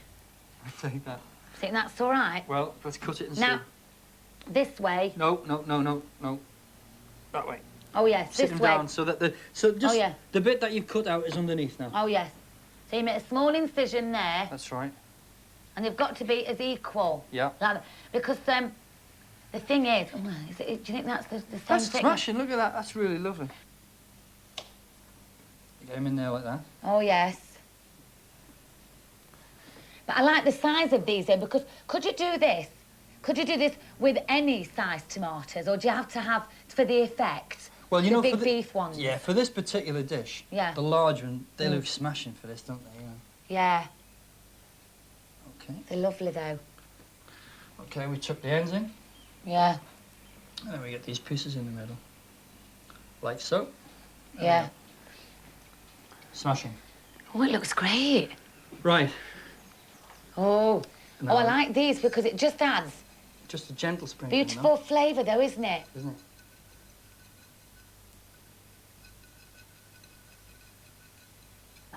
I take that. Think that's all right? Well, let's cut it and now, see. This way. No. That way. Oh, yes, Sit this them way. down so that the bit that you've cut out is underneath now. Oh, yes. So you make a small incision there. That's right. And they've got to be as equal. Yeah. Like, because the thing is, do you think that's the same That's thing? smashing, look at that, that's really lovely. You get them in there like that. Oh, yes. But I like the size of these, though, because could you do this? Could you do this with any size tomatoes, or do you have to have, for the effect, well, you the know, big beef ones? Yeah, for this particular dish, the large one, they look smashing for this, don't they? You know? Yeah. Okay. They're lovely, though. Okay, we chuck the ends in. Yeah. And then we get these pieces in the middle. Like so. Yeah. Smashing. Oh, it looks great. Right. Oh. Oh, I like these because it just adds just a gentle sprinkling. Beautiful flavour, though, isn't it? Isn't it?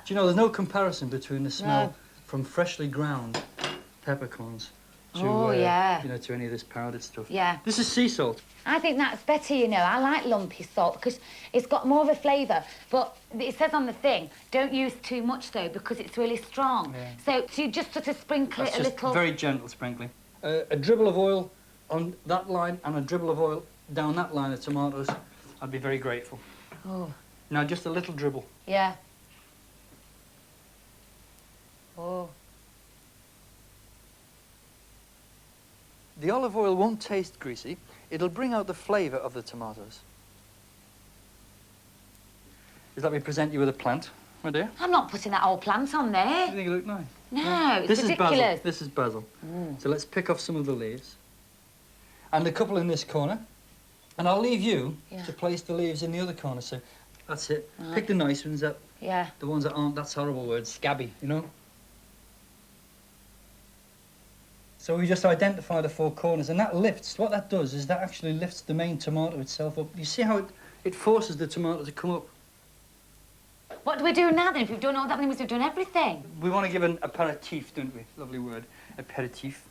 Do you know, there's no comparison between the smell from freshly ground peppercorns to, you know, to any of this powdered stuff. Yeah. This is sea salt. I think that's better, you know. I like lumpy salt because it's got more of a flavour. But it says on the thing, don't use too much, though, because it's really strong. Yeah. So you just sort of sprinkle That's it a just little... very gentle sprinkling. A dribble of oil on that line and a dribble of oil down that line of tomatoes. I'd be very grateful. Oh. Now, just a little dribble. Yeah. Oh. The olive oil won't taste greasy. It'll bring out the flavour of the tomatoes. Is that we present you with a plant, my dear? I'm not putting that whole plant on there. You think it look nice? No, it's this ridiculous. Is basil. This is basil. So let's pick off some of the leaves. And a couple in this corner. And I'll leave you to place the leaves in the other corner. So that's it. Right. Pick the nice ones up. Yeah. The ones that aren't, that's a horrible word, scabby, you know? So we just identify the four corners, and that lifts, what that does is that actually lifts the main tomato itself up. You see how it forces the tomato to come up? What do we do now, then? If we've done all that, means we've done everything. We want to give an aperitif, don't we? Lovely word, aperitif.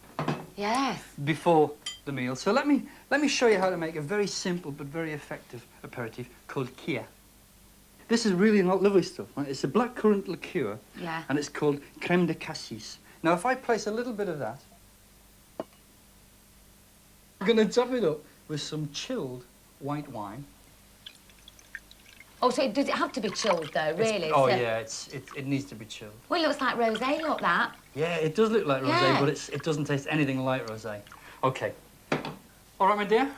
Yes. Before the meal. So let me show you how to make a very simple but very effective aperitif called Kia. This is really not lovely stuff, right? It's a blackcurrant liqueur, and it's called crème de cassis. Now, if I place a little bit of that, I'm going to top it up with some chilled white wine. Oh, so does it have to be chilled, though, really? Oh, So- yeah, it needs to be chilled. Well, it looks like rosé, look, that. Yeah, it does look like rosé, Yeah. but it doesn't taste anything like rosé. OK. All right, my dear.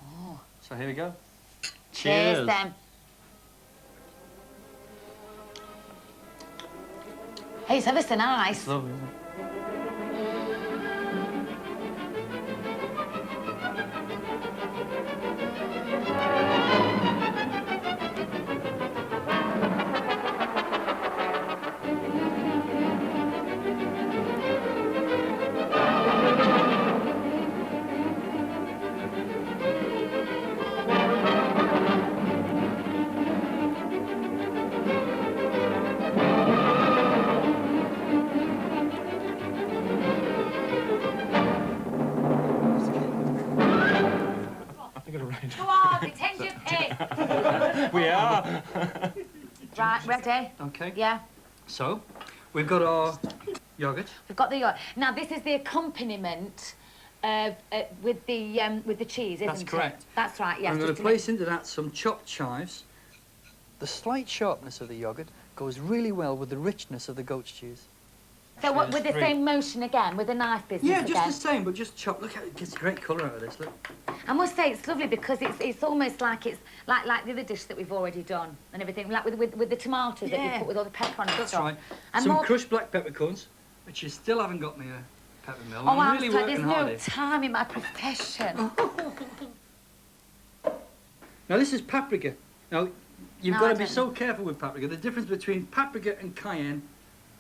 Oh. So here we go. Cheers, then. Hey, it's ever so nice. It's lovely, isn't it? Go on, pretend you're pig. We are. Right, ready? OK. Yeah. So, we've got our yoghurt. We've got the yogurt. Now, this is the accompaniment with the cheese, isn't it? That's correct. That's right, yes. I'm going just to make- place into that some chopped chives. The slight sharpness of the yoghurt goes really well with the richness of the goat's cheese. So what, with the Cheers. same motion again, with the knife business Yeah, again? just the same, but just chopped. Look, it gets great colour out of this, look. I must say it's lovely because it's almost like it's like the other dish that we've already done and everything, like with the tomatoes that you Yeah. put with all the pepper on and That's stuff. right. And Some more... crushed black peppercorns, which you still haven't got me a pepper mill. Oh, I'm I'm really sorry, working there's hard no here. time in my profession. Now, this is paprika. Now, you've No, got I to be don't so careful with paprika. The difference between paprika and cayenne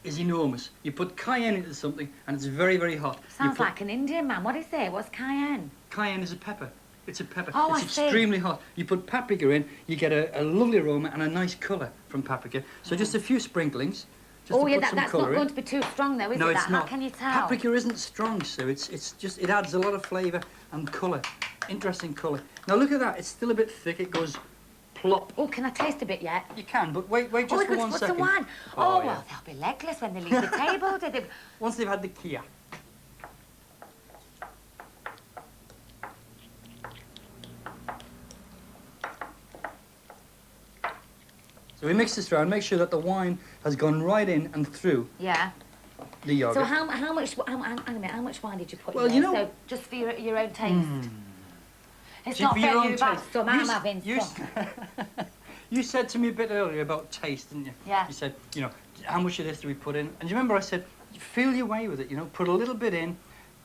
is enormous. You put cayenne into something, and it's very, very hot. You Sounds put- like an Indian man. What is it? What's cayenne? Cayenne is a pepper. It's a pepper. Oh, it's I see. extremely hot. You put paprika in, you get a lovely aroma and a nice colour from paprika. So just a few sprinklings. Just Oh, to yeah, put some that's not colour in. going to be too strong, though, is No, it? it's That? not. How can you tell? Paprika isn't strong, Sue. It adds a lot of flavour and colour. Interesting colour. Now look at that. It's still a bit thick. It goes plop. Oh, can I taste a bit yet? You can, but wait just Oh, for it goes 1 for second. some wine. Oh, Oh, yeah. well, they'll be legless when they leave the table, did they? Once they've had the kia. So we mix this around, make sure that the wine has gone right in and through Yeah. the yogurt. So how much? Hang a minute, how much wine did you put Well, in you there? know- So just for your own taste. It's See, not for fair your you own about taste. some. You I'm s- having you some. You said to me a bit earlier about taste, didn't you? Yeah. You said, you know, how much of this do we put in? And do you remember I said, feel your way with it, you know, put a little bit in,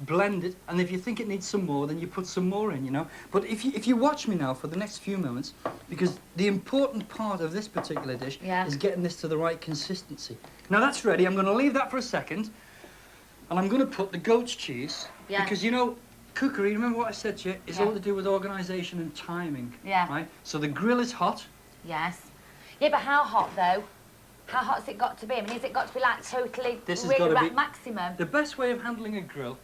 blend it, and if you think it needs some more, then you put some more in, you know. But if you watch me now for the next few moments, because the important part of this particular dish Yeah. is getting this to the right consistency. Now that's ready. I'm going to leave that for a second, and I'm going to put the goat's cheese, Yeah. because, you know, cookery, remember what I said to you, is Yeah. all to do with organisation and timing. Yeah. Right? So the grill is hot. Yes. Yeah, but how hot though? How hot's it got to be? I mean, has it got to be like totally This has really got to right be maximum? The best way of handling a grill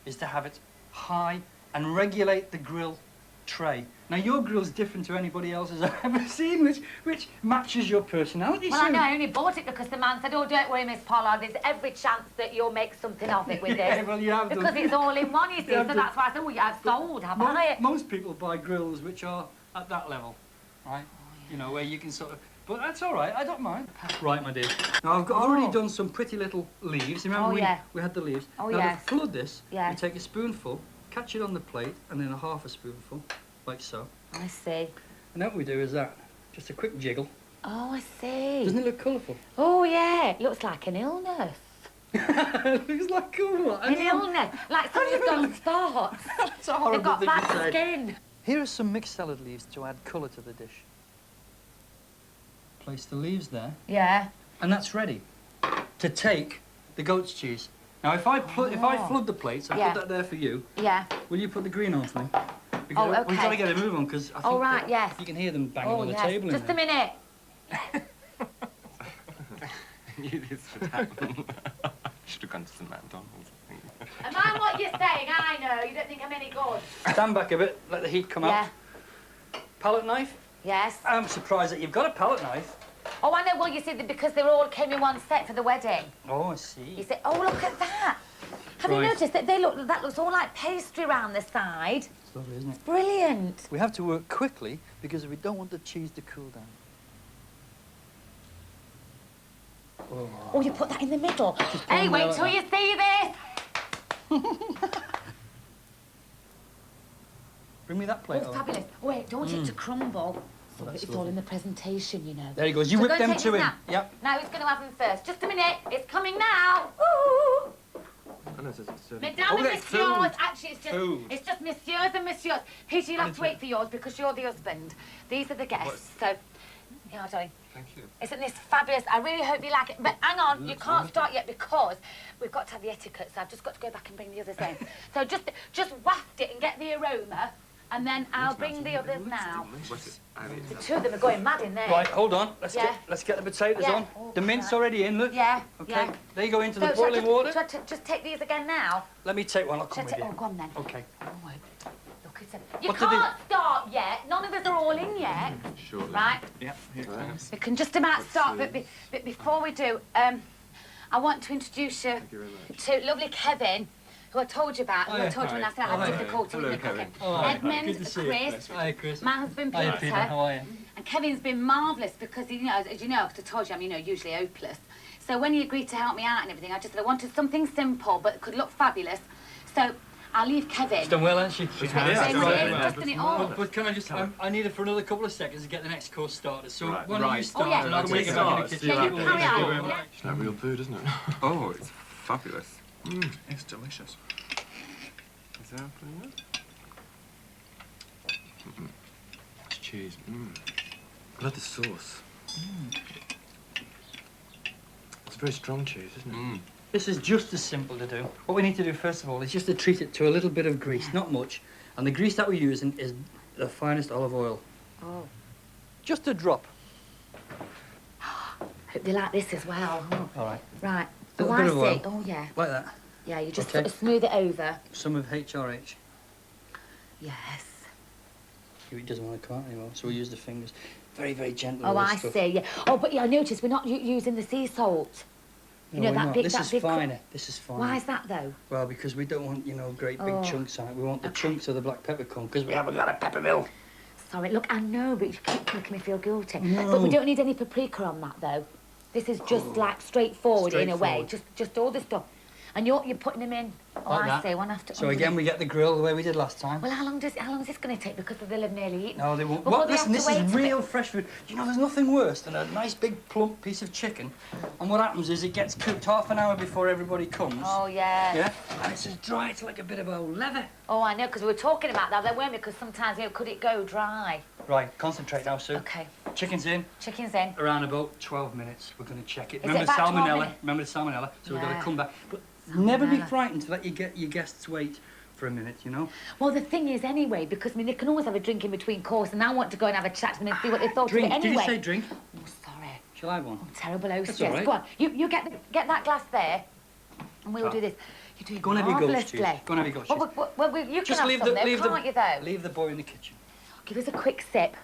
is to have it high and regulate the grill tray. Now your grill's different to anybody else's I've ever seen, which matches your personality. Well, I Sue. know, I only bought it because the man said, oh, don't worry, Miss Pollard, there's every chance that you'll make something of it with Yeah, this. well, you have because done. it's all in one, you see, You so have done. that's why I said, well, yeah, I've sold, I'll buy it. Most people buy grills which are at that level, right? You know, where you can sort of... But that's all right, I don't mind. Right, my dear. Now, I've already done some pretty little leaves. Remember Oh, yeah. we had the leaves? Oh, now, yes. to flood this, Yeah. you take a spoonful, catch it on the plate, and then a half a spoonful, like so. I see. And then what we do is that. Just a quick jiggle. Oh, I see. Doesn't it look colourful? Oh, yeah, it looks like an illness. It looks like what? An illness, like somebody's got spots. That's a horrible They've got thing to bad say. skin. Here are some mixed salad leaves to add colour to the dish. Place the leaves there. Yeah. And that's ready to take the goat's cheese. Now, if I flood the plates, I Yeah. put that there for you. Yeah. Will you put the green on for me? Because Oh, we've got to okay. get a move on because I think Oh, right, yes. you can hear them banging Oh, on the yes. table. Just in a minute. knew this would happen. Should have gone to St. McDonald's. Am I what you're saying? I know. You don't think I'm any good. Stand back a bit, let the heat come Yeah. out. Palette knife? Yes. I'm surprised that you've got a palette knife. Oh, I know. Well, you see, because they all came in one set for the wedding. Oh, I see. You say, oh, look at that. Have you noticed that that looks all like pastry around the side? It's lovely, isn't it? Brilliant. We have to work quickly because we don't want the cheese to cool down. Oh, you put that in the middle. Hey, wait till you see this. Bring me that plate. Oh, fabulous. Wait, don't want it to crumble. So it's all in the presentation, you know. There he goes. You So whip go and them take two this in. now. Yep. Now who's going to have them first? Just a minute. It's coming now. Ooh. Mesdames and messieurs, actually it's just messieurs and messieurs. Peter, you'll have to wait for yours because you're the husband. These are the guests. So, yeah, darling. Thank you. Isn't this fabulous? I really hope you like it. But hang on, you can't start yet because we've got to have the etiquette. So I've just got to go back and bring the others in. So just waft it and get the aroma, and then I'll bring the others now. The two of them are going mad in there. Right, hold on. Let's get the potatoes on. The mint's already in, look. Yeah. Okay. Yeah. There you go into the So, boiling water. Shall I just take these again now? Let me take one. I'll come with you. Oh, go on then. Okay. Look, it's you What do can't start yet. None of us are all in yet. Surely. Right? Yeah, here it comes. We can just about start, but before we do, I want to introduce you to lovely Kevin, who I told you about, who I told you when I said I had difficulty with the cooking. Edmund, Chris, Hi, Chris. my husband Hi, Peter. Peter. How are you? And Kevin's been marvellous because, as you know, because I told you I'm, usually hopeless. So when he agreed to help me out and everything, I just said I wanted something simple but could look fabulous. So I'll leave Kevin. She's done well, hasn't she? Just done it all. But can I just, I need it for another couple of seconds to get the next course started. So Right, why don't you right. start Oh, yeah. and I'll Can we take it back in the start? kitchen. Yeah, you carry on. Yeah. It's not real food, isn't it? Oh, it's fabulous. It's delicious. Is there anything in it? It's cheese. I love the sauce. It's a very strong cheese, isn't it? This is just as simple to do. What we need to do first of all is just to treat it to a little bit of grease, not much. And the grease that we're using is the finest olive oil. Oh. Just a drop. Hope they like this as well. Oh. All right. Right. A Oh, little I bit of oil. see. Oh, yeah. Like that. Yeah, you just Okay. sort of smooth it over. Some of HRH. Yes. It doesn't want to come out anymore, so we use the fingers. Very, very gently. Oh, with I this stuff. see. Yeah. Oh, but yeah, I noticed we're not using the sea salt. You know we're that not. big. This that is big. finer. This is finer. Why is that though? Well, because we don't want, great big Oh. chunks on it. We want the chunks of the black peppercorn, because we haven't got a pepper mill. Sorry, look, I know, but you keep making me feel guilty. No. But we don't need any paprika on that though. This is just like straightforward in a way. Just all this stuff. And you're putting them in. Oh, Like I that. see. One after. So again, we get the grill the way we did last time. Well, how long is this going to take? Because they'll have nearly eaten. No, they won't. But Well, will they listen, have this to wait is a bit? real fresh food. There's nothing worse than a nice big plump piece of chicken. And what happens is it gets cooked half an hour before everybody comes. Oh yeah. Yeah? And it's as dry, it's like a bit of old leather. Oh, I know, because we were talking about that, weren't we? Because sometimes, could it go dry? Right, concentrate now, Sue. Okay. Chicken's in. Chicken's in. Around about 12 minutes. We're going to check it. Is Remember it the about 12 salmonella? minutes? Remember the salmonella? So we've got Yeah. to come back. But never be Salmonella. frightened to let your guests wait for a minute, Well, the thing is, anyway, because they can always have a drink in between course, and I want to go and have a chat to them and see what they thought Drink. of it anyway. Did you say drink? Oh, sorry. Shall I have one? Terrible host. That's Yes, all right. go on. You get that glass there, and we'll do this. You do it Go and have your goat's marvellously. cheese. Go and have your goat's cheese. Well, you Just can leave have some, though, leave can't you, though? Leave the boy in the kitchen. Give us a quick sip.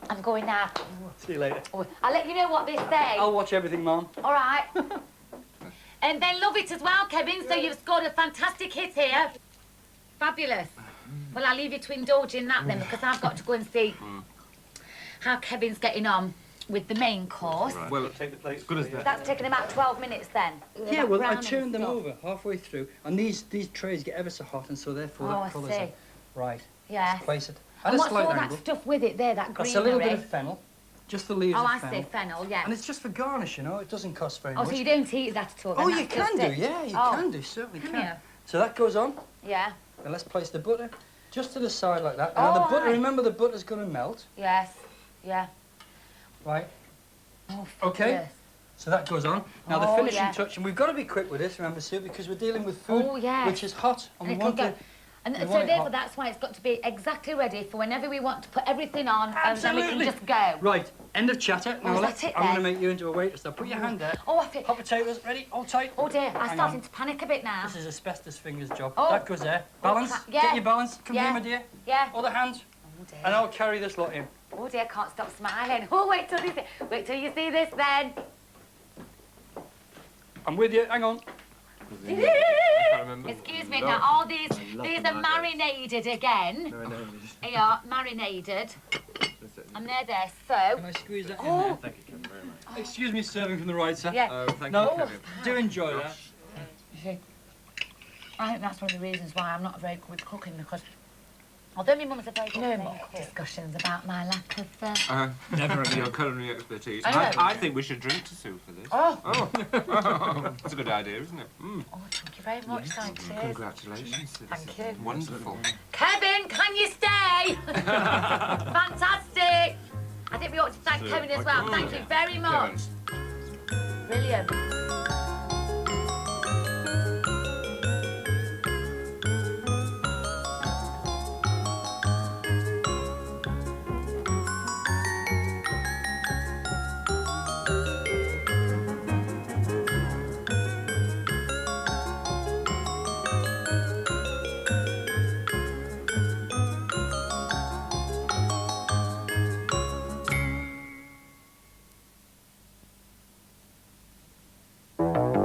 I'm going now. See you later. Oh, I'll let you know what they say. I'll watch everything, Mum. All right. And they love it as well, Kevin, so you've scored a fantastic hit here. Fabulous. Well, I'll leave you to indulge in that then, because I've got to go and see how Kevin's getting on with the main course. Right. Well, take the plates. Good as that. That's taken about 12 minutes then. Yeah, That well, I browning turned them stuff. over halfway through, and these trays get ever so hot, and so therefore Oh, I that colours see. them. Right. Yes. Let's place it. At And a what's slight all angle. that stuff with it there, that greenery? That's a little bit of fennel. Just the leaves Oh, of I fennel. see, fennel, yeah. And it's just for garnish, It doesn't cost very Oh, much. so you don't eat that at all? Oh, then? you That's can just do, it. yeah, you Oh. can do, certainly Can can. you? So that goes on. Yeah. Then let's place the butter just to the side like that. Now the Oh, butter, right. remember the butter's going to melt, Yes. Yeah. right? Oh, Okay. fabulous. So that goes on. Now the Oh, finishing yeah. touch, and we've got to be quick with this, remember, Sue, because we're dealing with food Oh, yeah. which is hot, and we it'll want go. it. And we so want it therefore hot. that's why it's got to be exactly ready for whenever we want to put everything on, and then Absolutely. we can just go. Right, end of chatter. Oh, Now is let's. that it I'm going to then? make you into a waitress. Now put your hand there. Oh, I feel... Hot potatoes, ready? Hold tight. Oh dear, I'm Hang starting on. to panic a bit now. This is asbestos fingers job. Oh. That goes there. Balance. Yeah. Get your balance. Come Yeah. here, my dear. Yeah. Other hand. Oh dear. And I'll carry this lot in. Oh dear, I can't stop smiling. Oh, wait till you see this then. I'm with you. Hang on. I can't remember. Excuse me, now all these are marinated again. They are marinated. And they're there, so... Can I squeeze that in Oh. there? Thank you, Kevin, very much. Excuse me serving from the right, sir. Yeah. Oh, thank no, you, Kevin. do enjoy that. You see, I think that's one of the reasons why I'm not very good with cooking, because although my mum's a very good no more discussions about my lack of... Never of your culinary expertise. I know. I think we should drink to Sue for this. Oh. That's a good idea, isn't it? Oh, thank you very much, thanks. Congratulations. Thank you. Wonderful. Kevin, can you stay? Fantastic. I think we ought to thank Sue, Kevin as well. Thank you very much. Brilliant.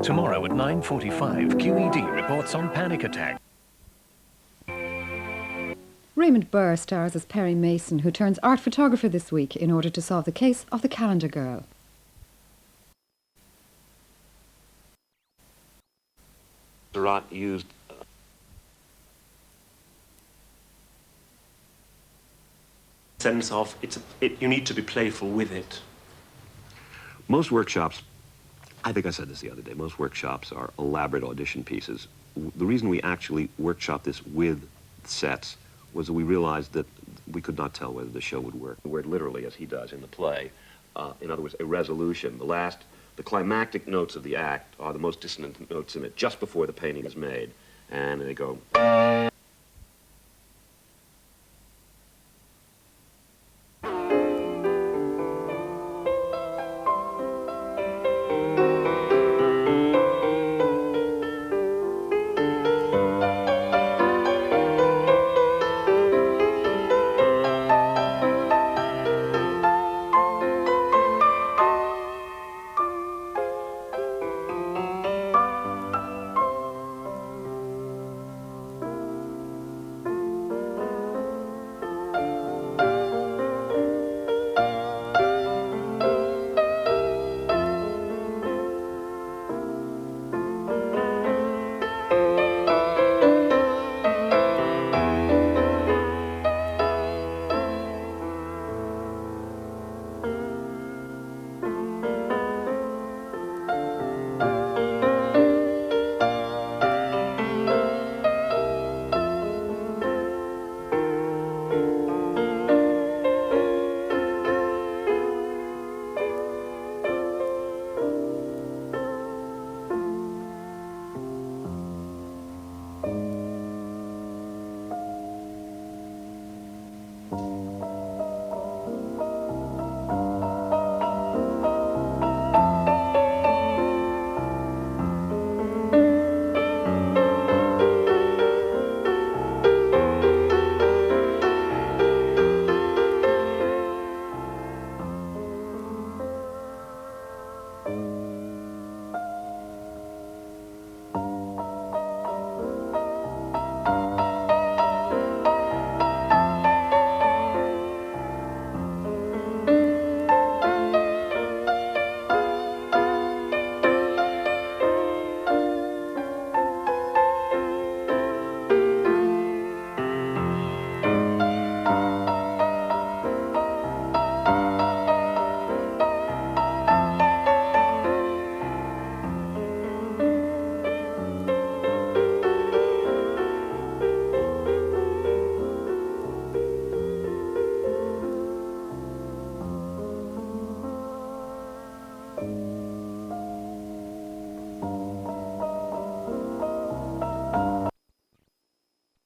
Tomorrow at 9:45, QED reports on panic attack. Raymond Burr stars as Perry Mason, who turns art photographer this week in order to solve the case of the Calendar Girl. Surratt used sense of you need to be playful with it. Most workshops, I think I said this the other day, most workshops are elaborate audition pieces. The reason we actually workshop this with sets was that we realized that we could not tell whether the show would work. The word literally, as he does in the play. In other words, a resolution. The climactic notes of the act are the most dissonant notes in it, just before the painting is made. And they go...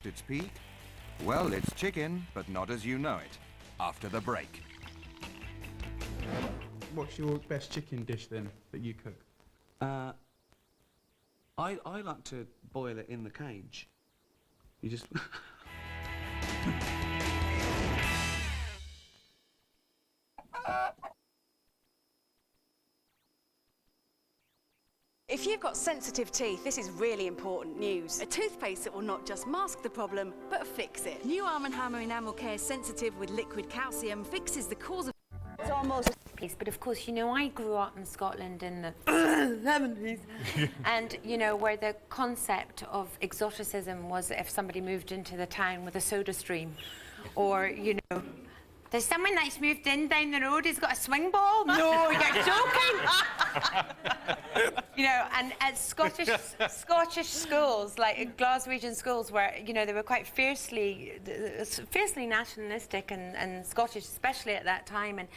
Its peak? Well, it's chicken, but not as you know it. After the break. What's your best chicken dish then that you cook? I like to boil it in the cage. You just... If you've got sensitive teeth, this is really important news. A toothpaste that will not just mask the problem, but fix it. New Arm & Hammer Enamel Care Sensitive with liquid calcium fixes the cause of... It's almost a piece, but of course, you know, I grew up in Scotland in the 70s, and, you know, where the concept of exoticism was if somebody moved into the town with a soda stream, or, you know, there's someone that's moved in down the road who's got a swing ball. No, you're joking. You know, and at Scottish schools, like Glaswegian schools, where, you know, they were quite fiercely nationalistic and Scottish, especially at that time. And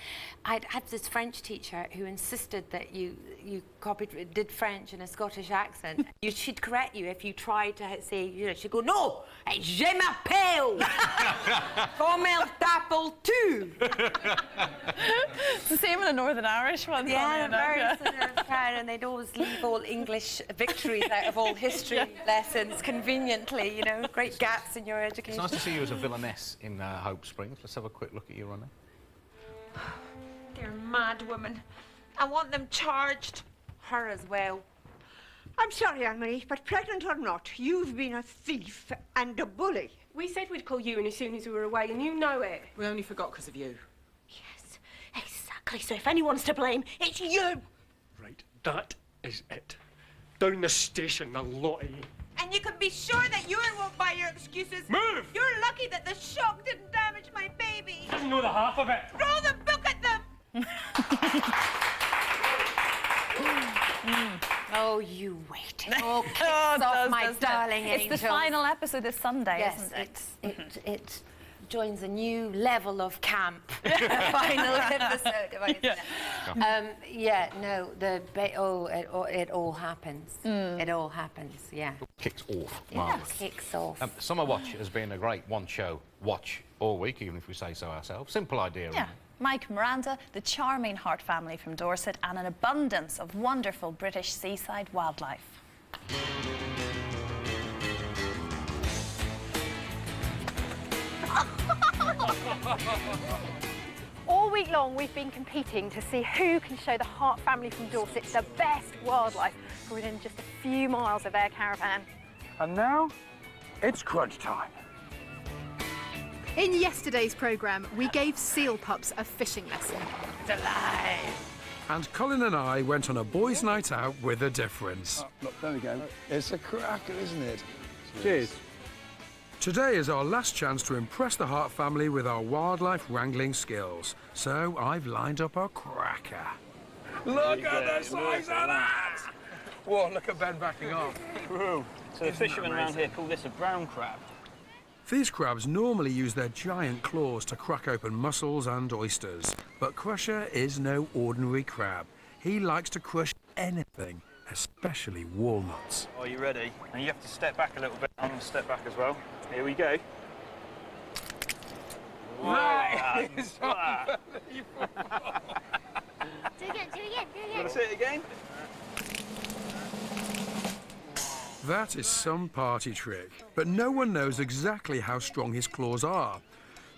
I'd had this French teacher who insisted that you did French in a Scottish accent. She'd correct you if you tried to say, you know, she'd go, no, it's je m'appelle comme elle t'appelle tu. It's the same in the Northern Irish one. Yeah, very sort of proud, and they'd always leave all English victories out of all history lessons conveniently, you know, great gaps in your education. It's nice to see you as a villainess in Hope Springs. Let's have a quick look at you, Ronnie. They're mad women. I want them charged. Her as well. I'm sorry, Anne-Marie, but pregnant or not, you've been a thief and a bully. We said we'd call you in as soon as we were away, and you know it. We only forgot because of you. Yes, exactly. So if anyone's to blame, it's you. Right, that is it. Down the station, the lot of you. And you can be sure that you won't buy your excuses. Move! You're lucky that the shock didn't damage my baby. Doesn't know the half of it. Throw the book at them. Oh, you wait. Oh, kicks off, my darling It's angels. the final episode this Sunday, Yes, isn't it? it joins a new level of camp. The final episode. It all happens. It all happens, yeah. Kicks off. Yes, Marvellous. kicks off. Summer Watch has been a great one-show watch all week, even if we say so ourselves. Simple idea. Yeah. Mike Miranda, the charming Hart family from Dorset, and an abundance of wonderful British seaside wildlife. All week long, we've been competing to see who can show the Hart family from Dorset the best wildlife within just a few miles of their caravan. And now, it's crunch time. In yesterday's programme, we gave seal pups a fishing lesson. And Colin and I went on a boys' night out with a difference. Look, there we go. It's a cracker, isn't it? Cheers. Today is our last chance to impress the Hart family with our wildlife wrangling skills. So I've lined up a cracker. Look at the size of that! Whoa, look at Ben backing off. So the fishermen around here call this a brown crab. These crabs normally use their giant claws to crack open mussels and oysters. But Crusher is no ordinary crab. He likes to crush anything, especially walnuts. Are you ready? And you have to step back a little bit. I'm going to step back as well. Here we go. That is unbelievable. Do it again. Want to see it again? That is some party trick, but no one knows exactly how strong his claws are.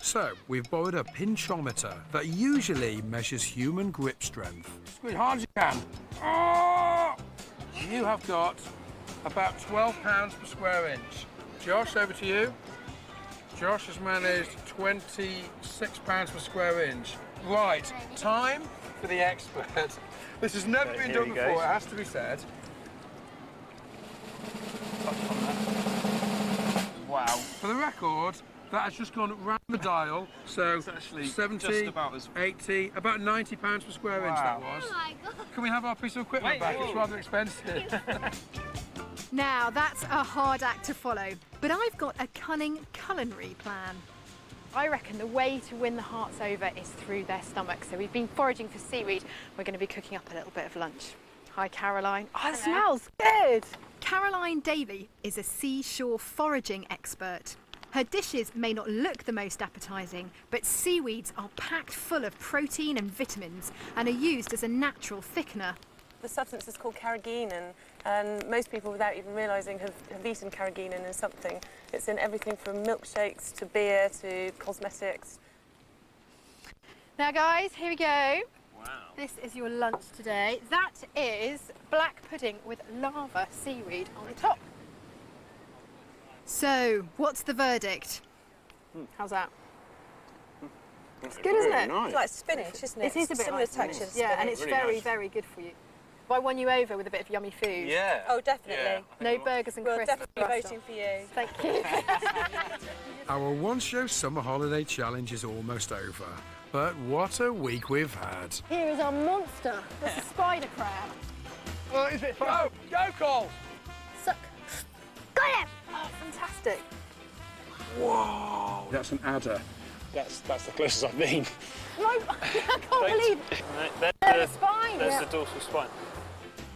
So we've borrowed a pinchometer that usually measures human grip strength. Squeeze hard as you can. Oh! You have got about 12 pounds per square inch. Josh, over to you. Josh has managed 26 pounds per square inch. Right, time for the expert. This has never been done before, it has to be said. Wow. For the record, that has just gone round the dial, so It's actually 70, just about as... 80, about 90 pounds per square inch that Wow. was. Oh my God. Can we have our piece of equipment back? It's rather expensive. Now, that's a hard act to follow, but I've got a cunning culinary plan. I reckon the way to win the Harts over is through their stomachs. So we've been foraging for seaweed. We're going to be cooking up a little bit of lunch. Hi, Caroline. Oh, it smells good. Caroline Daly is a seashore foraging expert. Her dishes may not look the most appetising, but seaweeds are packed full of protein and vitamins and are used as a natural thickener. The substance is called carrageenan, and most people, without even realising, have eaten carrageenan in something. It's in everything from milkshakes to beer to cosmetics. Now, guys, here we go. Wow. This is your lunch today. That is black pudding with lava seaweed on top. So, what's the verdict? How's that? It's good, isn't it? Nice. It's like spinach, isn't it? It is a bit similar like texture to spinach. Yeah, and spinach. it's Really very, nice. very good for you. If I won you over with a bit of yummy food. Yeah. Oh, definitely. Yeah. No burgers and We're crisps. definitely for us, voting Dom. for you. Thank you. Our one-show summer holiday challenge is almost over. But what a week we've had. Here is our monster. That's a spider crab. Oh, is it? Go! Go, Cole! Suck. Got him! Oh, fantastic. Whoa! That's an adder. That's the closest I've been. No, I can't believe it. Right, There's the spine. There's the dorsal spine.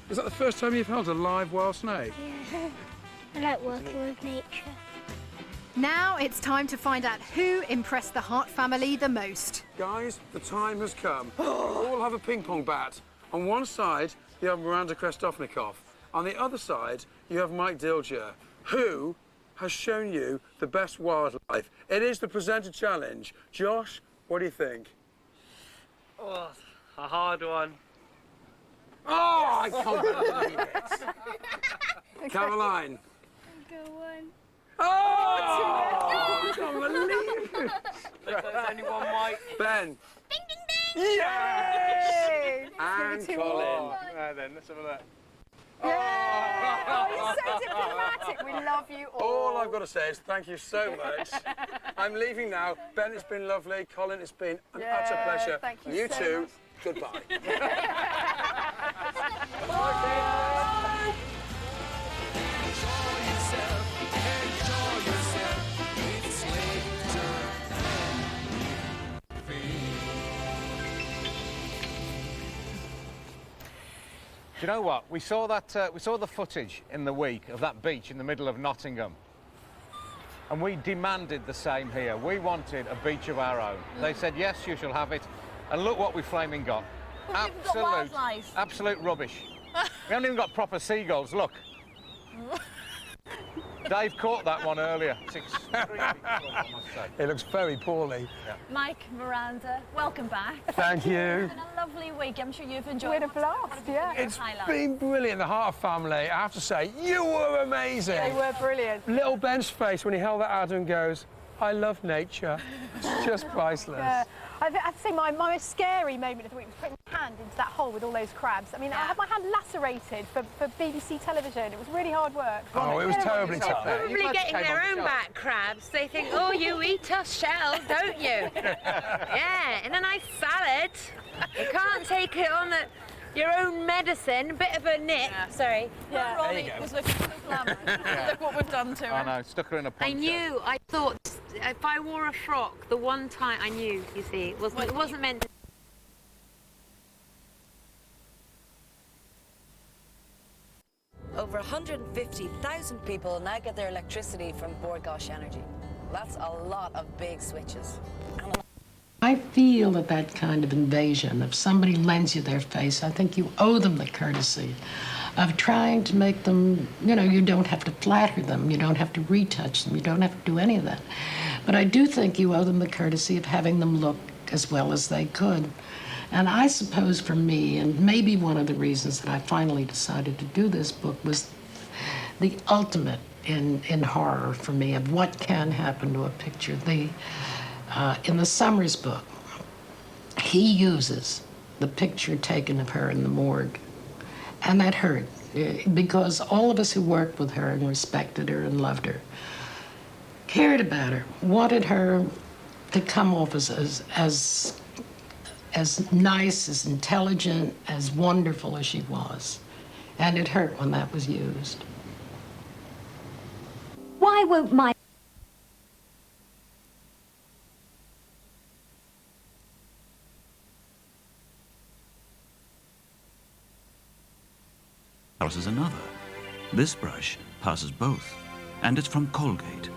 Is that the first time you've held a live wild snake? Yeah, I like working with nature. Now it's time to find out who impressed the Hart family the most. Guys, the time has come. You all have a ping pong bat. On one side, you have Miranda Krestovnikov. On the other side, you have Mike Dilger, who has shown you the best wildlife. It is the presenter challenge. Josh, what do you think? Oh, a hard one. Oh, I can't believe it. Caroline. Go on. Oh, I can't believe it. There's only one white. Ben. Ding, ding, ding. Yay! And It's gonna be Colin. Right then, let's have a look. Oh, you're so diplomatic. We love you all. All I've got to say is thank you so much. I'm leaving now. Ben, it's been lovely. Colin, it's been an utter pleasure. Thank you You so too. much. Goodbye. Do you know what? We saw that. We saw the footage in the week of that beach in the middle of Nottingham, and we demanded the same here. We wanted a beach of our own. They said, "Yes, you shall have it," and look what we flaming got. Absolute rubbish. We haven't even got proper seagulls. Look. Dave caught that one earlier. It's extremely cool, I must say. It looks very poorly. Yeah. Mike, Miranda, welcome back. Thank you. It's been a lovely week. I'm sure you've enjoyed it. We had a blast, yeah. It's been brilliant, the Hart family. I have to say, you were amazing. They were brilliant. Little Ben's face when he held that adder and goes, I love nature. It's just priceless. Yeah. I have to say my most scary moment of the week was putting my hand into that hole with all those crabs. I mean, I had my hand lacerated for BBC television. It was really hard work. Oh, it was terribly tough. Probably getting their own back crabs. They think, oh, you eat us shell, don't you? Yeah, in a nice salad. You can't take it on your own medicine, bit of a nip. Yeah. Sorry. Yeah. Ronnie was looking so glamorous. Look what we've done to her. I know, stuck her in a poncho. I thought if I wore a frock, the one time I knew, you see, it wasn't meant to. Over 150,000 people now get their electricity from Bord Gáis Energy. That's a lot of big switches. I feel that kind of invasion, if somebody lends you their face, I think you owe them the courtesy of trying to make them, you don't have to flatter them, you don't have to retouch them, you don't have to do any of that. But I do think you owe them the courtesy of having them look as well as they could. And I suppose for me, and maybe one of the reasons that I finally decided to do this book was the ultimate in horror for me of what can happen to a picture. In the Summers book, he uses the picture taken of her in the morgue. And that hurt, because all of us who worked with her and respected her and loved her, cared about her, wanted her to come off as nice, as intelligent, as wonderful as she was. And it hurt when that was used. Why won't my Passes another. This brush passes both, and it's from Colgate,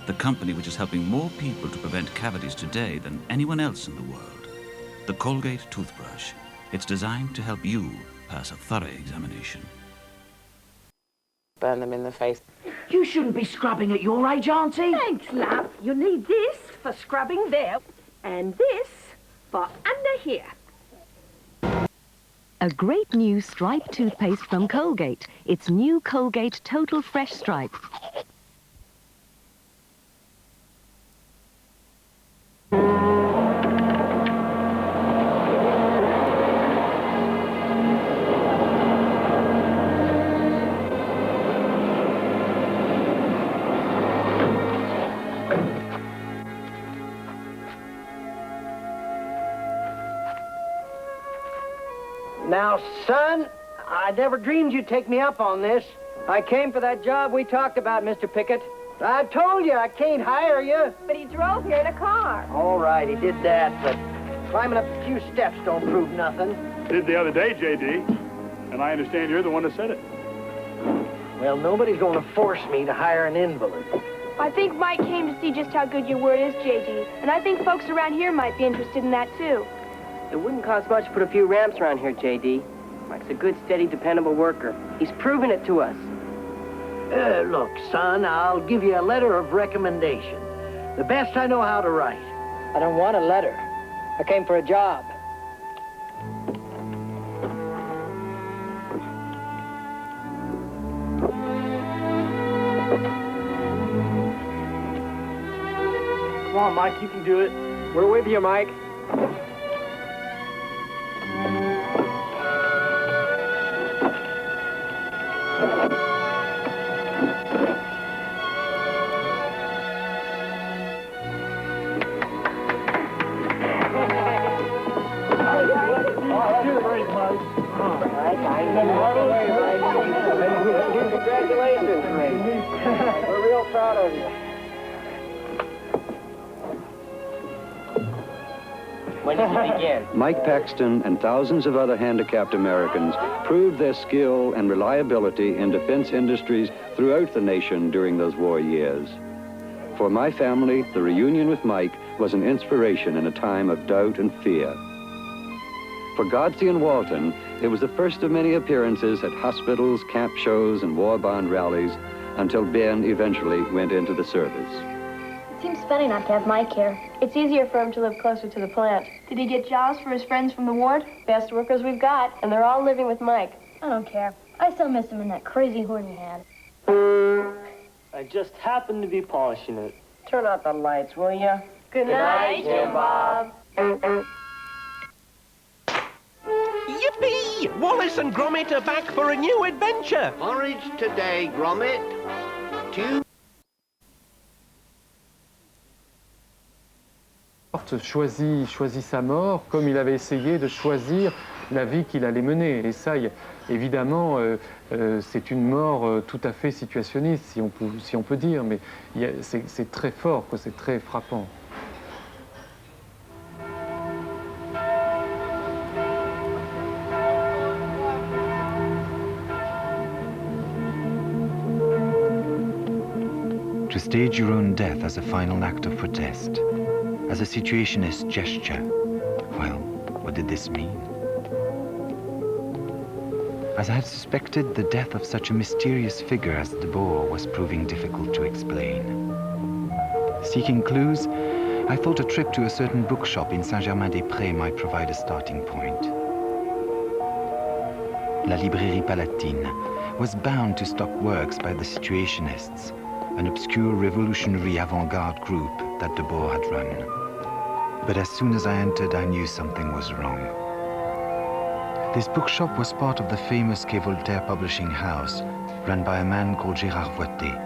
the company which is helping more people to prevent cavities today than anyone else in the world. The Colgate toothbrush. It's designed to help you pass a thorough examination. Burn them in the face. You shouldn't be scrubbing at your age, Auntie. Thanks, love. You need this for scrubbing there, and this for under here. A great new stripe toothpaste from Colgate. It's new Colgate Total Fresh Stripe. Now, son, I never dreamed you'd take me up on this. I came for that job we talked about, Mr. Pickett. I told you I can't hire you. But he drove here in a car. All right, he did that, but climbing up a few steps don't prove nothing. Did the other day, J.D., and I understand you're the one that said it. Well, nobody's going to force me to hire an invalid. I think Mike came to see just how good your word is, J.D., and I think folks around here might be interested in that, too. It wouldn't cost much to put a few ramps around here, J.D. Mike's a good, steady, dependable worker. He's proven it to us. Look, son, I'll give you a letter of recommendation. The best I know how to write. I don't want a letter. I came for a job. Come on, Mike, you can do it. We're with you, Mike. Congratulations, Ray. We're real proud of you. When did you begin? Mike Paxton and thousands of other handicapped Americans proved their skill and reliability in defense industries throughout the nation during those war years. For my family, the reunion with Mike was an inspiration in a time of doubt and fear. For Godsey and Walton, it was the first of many appearances at hospitals, camp shows, and war bond rallies until Ben eventually went into the service. It seems funny not to have Mike here. It's easier for him to live closer to the plant. Did he get jobs for his friends from the ward? Best workers we've got, and they're all living with Mike. I don't care. I still miss him in that crazy horn he had. I just happened to be polishing it. Turn out the lights, will you? Good night, Jim Bob. Yippee! Wallace and Gromit are back for a new adventure. Porridge today, Gromit. Choisit sa mort comme il avait essayé de choisir la vie qu'il allait mener. Et ça, évidemment, c'est une mort tout à fait situationniste, si on peut dire, mais c'est très fort, c'est très frappant. To stage your own death as a final act of protest, as a situationist gesture. Well, what did this mean? As I had suspected, the death of such a mysterious figure as de Boer was proving difficult to explain. Seeking clues, I thought a trip to a certain bookshop in Saint-Germain-des-Prés might provide a starting point. La Librairie Palatine was bound to stock works by the Situationists, an obscure revolutionary avant-garde group that de Boer had run. But as soon as I entered, I knew something was wrong. This bookshop was part of the famous Quai Voltaire publishing house, run by a man called Gérard Voitet.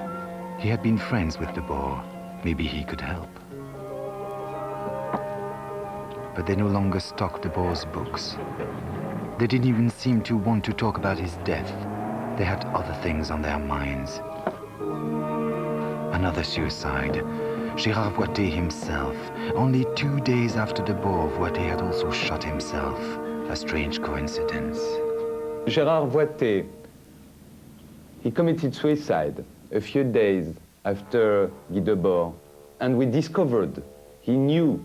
He had been friends with de Boer. Maybe he could help. But they no longer stocked de Boer's books. They didn't even seem to want to talk about his death. They had other things on their minds. Another suicide. Gérard Voitet himself. Only 2 days after de Boer, Voitet had also shot himself. A strange coincidence. Gérard Voitet, he committed suicide a few days after Guy Debord, and we discovered he knew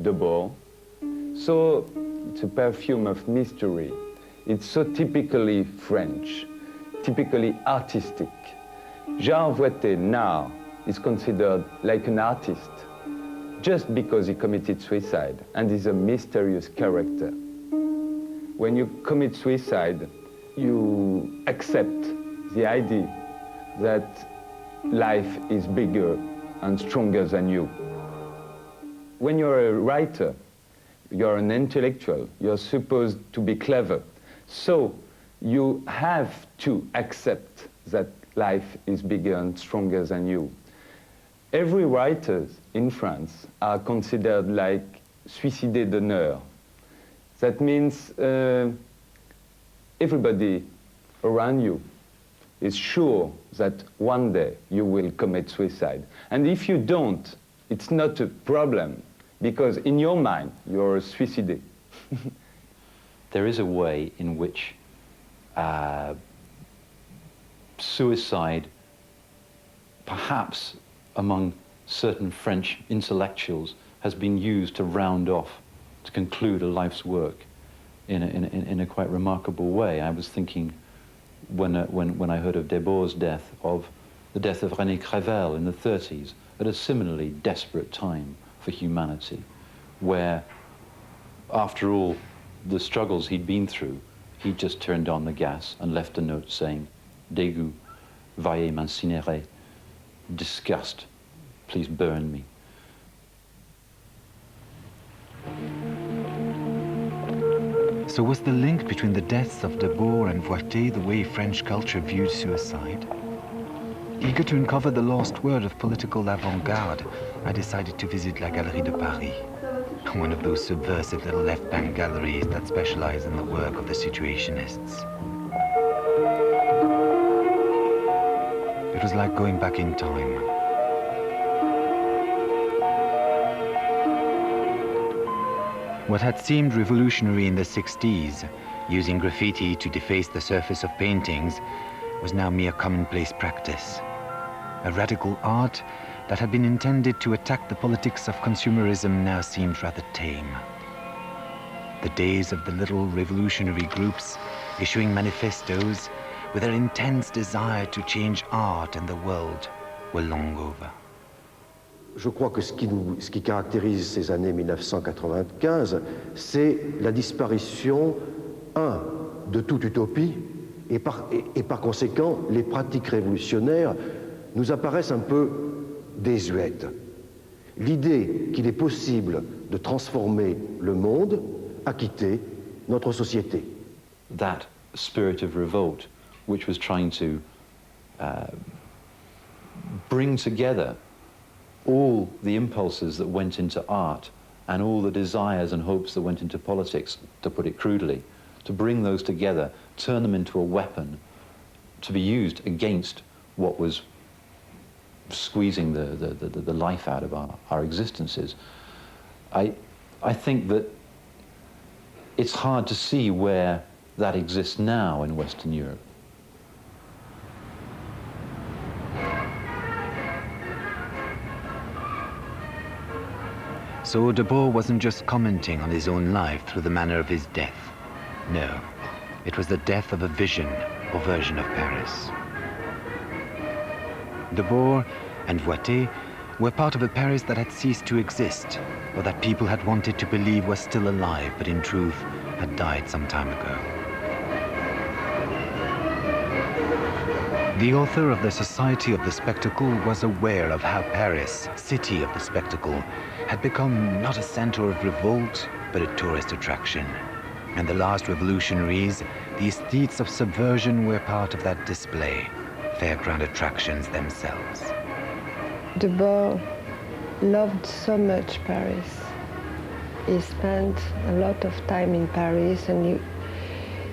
de Boer. So it's a perfume of mystery. It's so typically French, typically artistic. Gérard Voitet now is considered like an artist just because he committed suicide and is a mysterious character. when you commit suicide, you accept the idea that life is bigger and stronger than you. When you're a writer, you're an intellectual, you're supposed to be clever. So you have to accept that life is bigger and stronger than you. Every writer in France are considered like suicidés d'honneur. That means everybody around you is sure that one day you will commit suicide. And if you don't, it's not a problem, because in your mind, you're a suicidé. There is a way in which suicide, perhaps among certain French intellectuals, has been used to round off, to conclude a life's work in a quite remarkable way. I was thinking, when I heard of Debord's death, of the death of René Crevel in the 30s, at a similarly desperate time for humanity, where, after all the struggles he'd been through, he just turned on the gas and left a note saying, "Dégoût, veuillez m'incinérer," disgust, please burn me. So was the link between the deaths of Debord and Voitet the way French culture viewed suicide? Eager to uncover the lost word of political avant-garde, I decided to visit La Galerie de Paris, one of those subversive little left-bank galleries that specialize in the work of the Situationists. It was like going back in time. What had seemed revolutionary in the 60s, using graffiti to deface the surface of paintings, was now mere commonplace practice. A radical art that had been intended to attack the politics of consumerism now seemed rather tame. The days of the little revolutionary groups issuing manifestos with their intense desire to change art and the world were long over. Je crois que ce qui caractérise ces années 1995, c'est la disparition, de toute utopie, et par conséquent, les pratiques révolutionnaires nous apparaissent un peu désuètes. L'idée qu'il est possible de transformer le monde a quitté notre société. That spirit of revolt, which was trying to bring together all the impulses that went into art and all the desires and hopes that went into politics, to put it crudely, to bring those together, turn them into a weapon to be used against what was squeezing the life out of our existences. I think that it's hard to see where that exists now in Western Europe. So Debord wasn't just commenting on his own life through the manner of his death. No, it was the death of a vision or version of Paris. Debord and Voitet were part of a Paris that had ceased to exist, or that people had wanted to believe was still alive, but in truth had died some time ago. The author of The Society of the Spectacle was aware of how Paris, city of the spectacle, had become not a center of revolt, but a tourist attraction. And the last revolutionaries, the aesthetes of subversion, were part of that display, fairground attractions themselves. Debord loved so much Paris. He spent a lot of time in Paris, and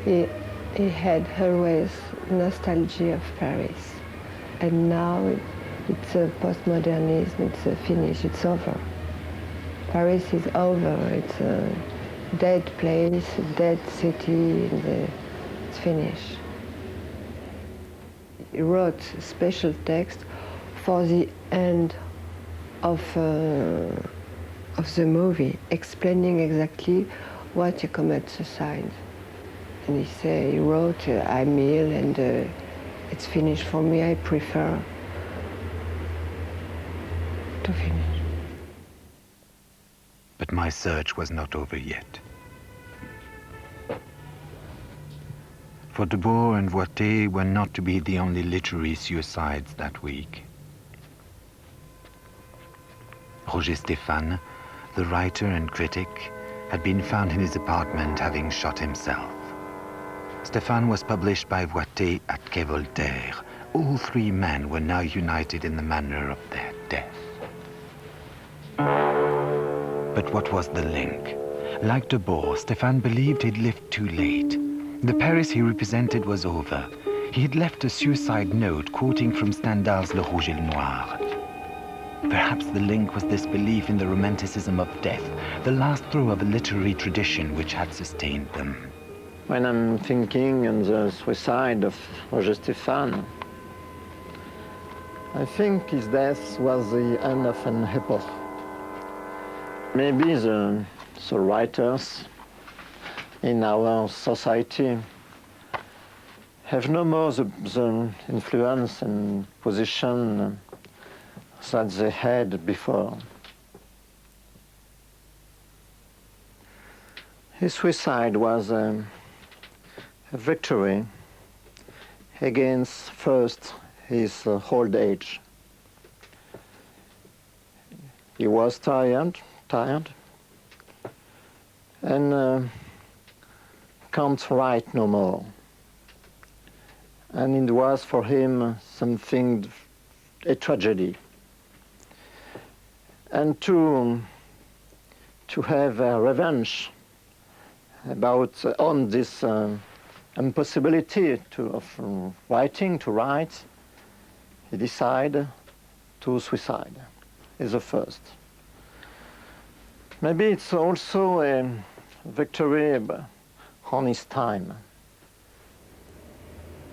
he had always nostalgia of Paris. And now it's a postmodernism, it's a finish, it's over. Paris is over, it's a dead place, a dead city, and it's finished. He wrote a special text for the end of the movie, explaining exactly what he commits suicide. And he wrote, I'm ill and it's finished for me, I prefer to finish. But my search was not over yet. for Debord and Voitet were not to be the only literary suicides that week. Roger Stéphane, the writer and critic, had been found in his apartment having shot himself. Stéphane was published by Voitet at Quai Voltaire. All three men were now united in the manner of their death. But what was the link? Like Debord, Stéphane believed he'd lived too late. The Paris he represented was over. He had left a suicide note quoting from Stendhal's Le Rouge et le Noir. Perhaps the link was this belief in the romanticism of death, the last throw of a literary tradition which had sustained them. When I'm thinking on the suicide of Roger Stéphane, I think his death was the end of an epoch. Maybe the writers in our society have no more the influence and position that they had before. His suicide was a victory against first his old age. He was tired, and can't write no more. And it was for him something, a tragedy. And to have a revenge on this impossibility of writing, to write, he decided to suicide. Is the first. Maybe it's also a victory on his time.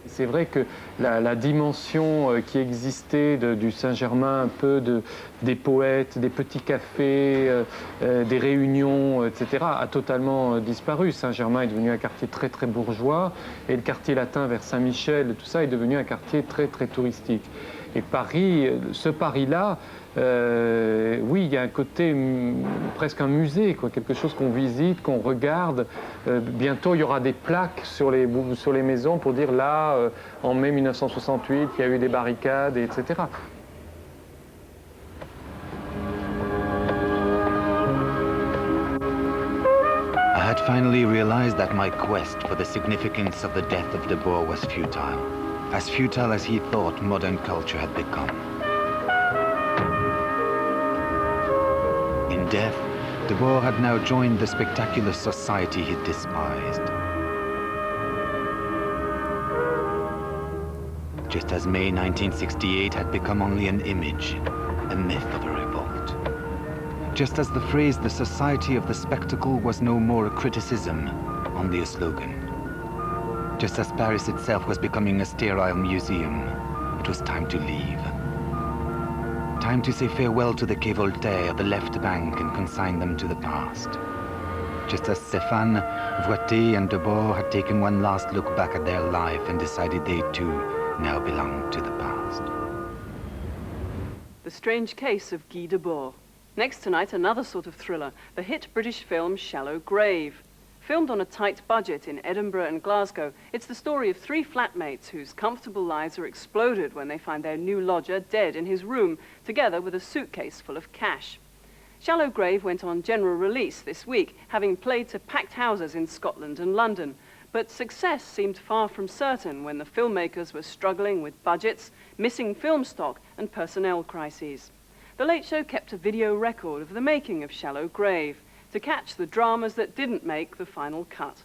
C'est vrai que la dimension qui existait du Saint-Germain, un peu des poètes, des petits cafés, des réunions, etc., a totalement disparu. Saint-Germain est devenu un quartier très très bourgeois et le quartier latin vers Saint-Michel, tout ça est devenu un quartier très très touristique. Et Paris, ce Paris-là, oui, il y a un côté presque un musée, quoi, quelque chose qu'on visite, qu'on regarde. Bientôt, il y aura des plaques sur les maisons pour dire là, en mai 1968, il y a eu des barricades, etc. I had finally realized that my quest for the significance of the death of Debord was futile as he thought modern culture had become. In death, Debord had now joined the spectacular society he despised. Just as May 1968 had become only an image, a myth of a revolt. Just as the phrase "the society of the spectacle" was no more a criticism, only a slogan. Just as Paris itself was becoming a sterile museum, it was time to leave. Time to say farewell to the Quai Voltaire, the left bank, and consign them to the past. Just as Stéphane, Voitet, and Debord had taken one last look back at their life and decided they too now belonged to the past. The Strange Case of Guy Debord. Next tonight, another sort of thriller, the hit British film Shallow Grave. Filmed on a tight budget in Edinburgh and Glasgow, it's the story of three flatmates whose comfortable lives are exploded when they find their new lodger dead in his room, together with a suitcase full of cash. Shallow Grave went on general release this week, having played to packed houses in Scotland and London. But success seemed far from certain when the filmmakers were struggling with budgets, missing film stock, and personnel crises. The Late Show kept a video record of the making of Shallow Grave, to catch the dramas that didn't make the final cut.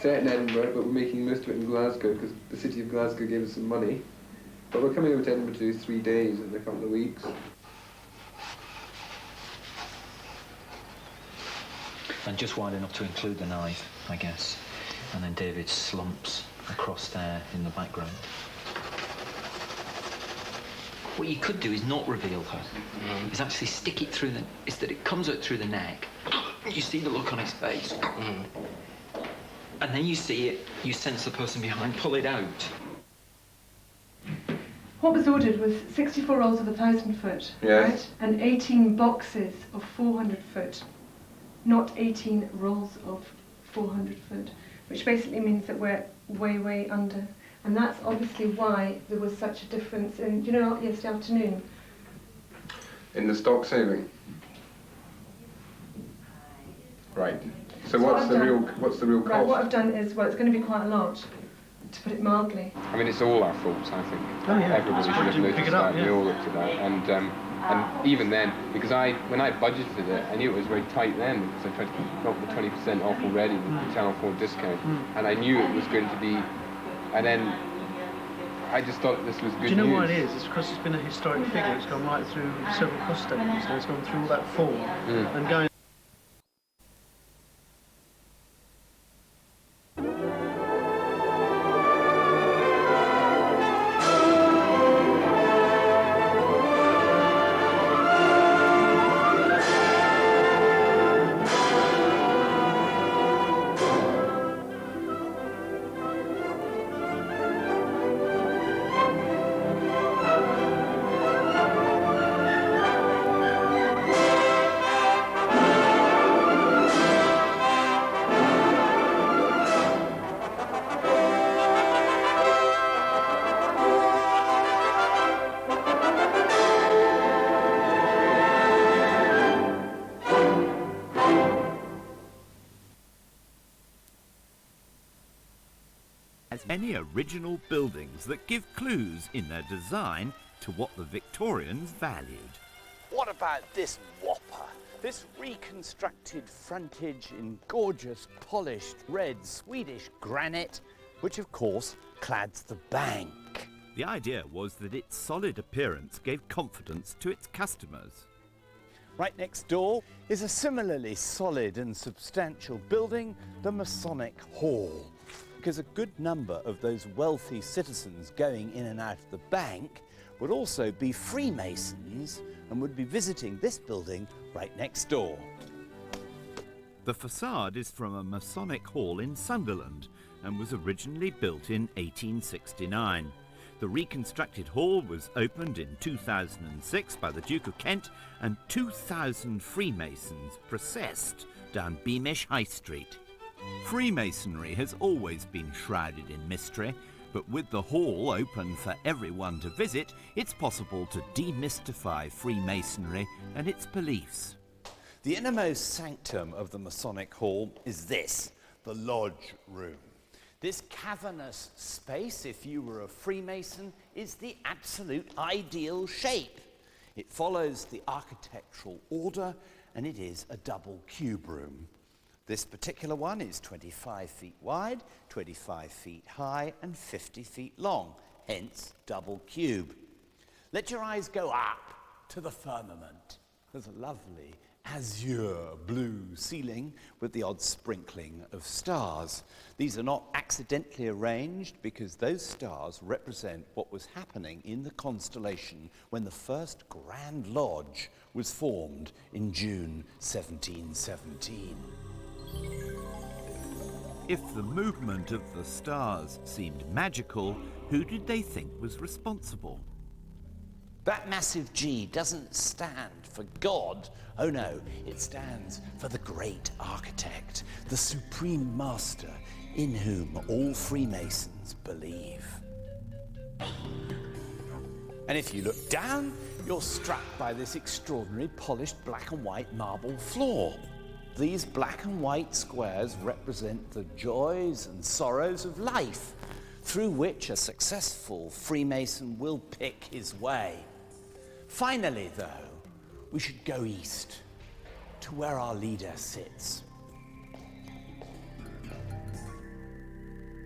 Set in Edinburgh, but we're making most of it in Glasgow because the city of Glasgow gave us some money. But we're coming over to Edinburgh to do 3 days in a couple of weeks. And just wide enough to include the knife, I guess. And then David slumps across there in the background. What you could do is not reveal her. Is actually stick it through the... Is that it comes out through the neck. You see the look on his face. And then you see it, you sense the person behind, pull it out. What was ordered was 64 rolls of 1,000 foot, Yes. right? And 18 boxes of 400 foot, not 18 rolls of 400 foot, which basically means that we're way, way under. And that's obviously why there was such a difference in, you know, yesterday afternoon. In the stock saving. Right. So So what's the real Right, what cost? I've done is, well, it's going to be quite a lot, to put it mildly. I mean, it's all our faults, I think. Oh, yeah. Everybody should have Pick noticed it up, that. yeah. We all looked at that, and even then, because when I budgeted it, I knew it was very tight then because I tried to knock the 20% off already with the Channel 4 discount, and I knew it was going to be, and then I just thought this was good Do you know news. why it is? It's because it's been a historic figure. It's gone right through several cost statements. So it's gone through all that fall and going. Has any original buildings that give clues in their design to what the Victorians valued. What about this whopper? This reconstructed frontage in gorgeous polished red Swedish granite, which of course clads the bank. The idea was that its solid appearance gave confidence to its customers. Right next door is a similarly solid and substantial building, the Masonic Hall. Because a good number of those wealthy citizens going in and out of the bank would also be Freemasons and would be visiting this building right next door. The facade is from a Masonic hall in Sunderland and was originally built in 1869. The reconstructed hall was opened in 2006 by the Duke of Kent, and 2,000 Freemasons processed down Beamish High Street. Freemasonry has always been shrouded in mystery, but with the hall open for everyone to visit, it's possible to demystify Freemasonry and its beliefs. The innermost sanctum of the Masonic Hall is this, the Lodge Room. This cavernous space, if you were a Freemason, is the absolute ideal shape. It follows the architectural order, and it is a double cube room. This particular one is 25 feet wide, 25 feet high, and 50 feet long, hence double cube. Let your eyes go up to the firmament. There's a lovely azure blue ceiling with the odd sprinkling of stars. These are not accidentally arranged because those stars represent what was happening in the constellation when the first Grand Lodge was formed in June 1717. If the movement of the stars seemed magical, who did they think was responsible? That massive G doesn't stand for God. Oh no, it stands for the great architect, the supreme master in whom all Freemasons believe. And if you look down, you're struck by this extraordinary polished black and white marble floor. These black and white squares represent the joys and sorrows of life, through which a successful Freemason will pick his way. Finally, though, we should go east to where our leader sits.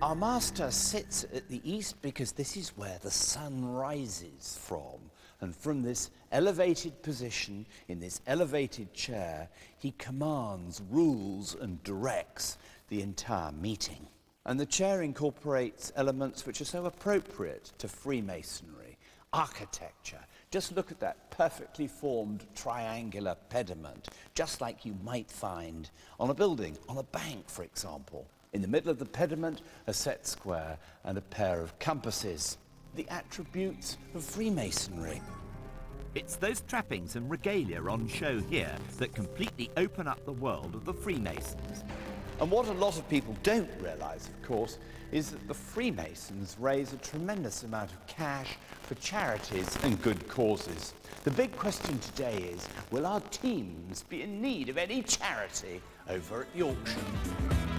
Our master sits at the east because this is where the sun rises from. And from this elevated position, in this elevated chair, he commands, rules, and directs the entire meeting. And the chair incorporates elements which are so appropriate to Freemasonry, architecture. Just look at that perfectly formed triangular pediment, just like you might find on a building, on a bank, for example. In the middle of the pediment, a set square and a pair of compasses, the attributes of Freemasonry. It's those trappings and regalia on show here that completely open up the world of the Freemasons. And what a lot of people don't realise, of course, is that the Freemasons raise a tremendous amount of cash for charities and good causes. The big question today is, will our teams be in need of any charity over at the auction?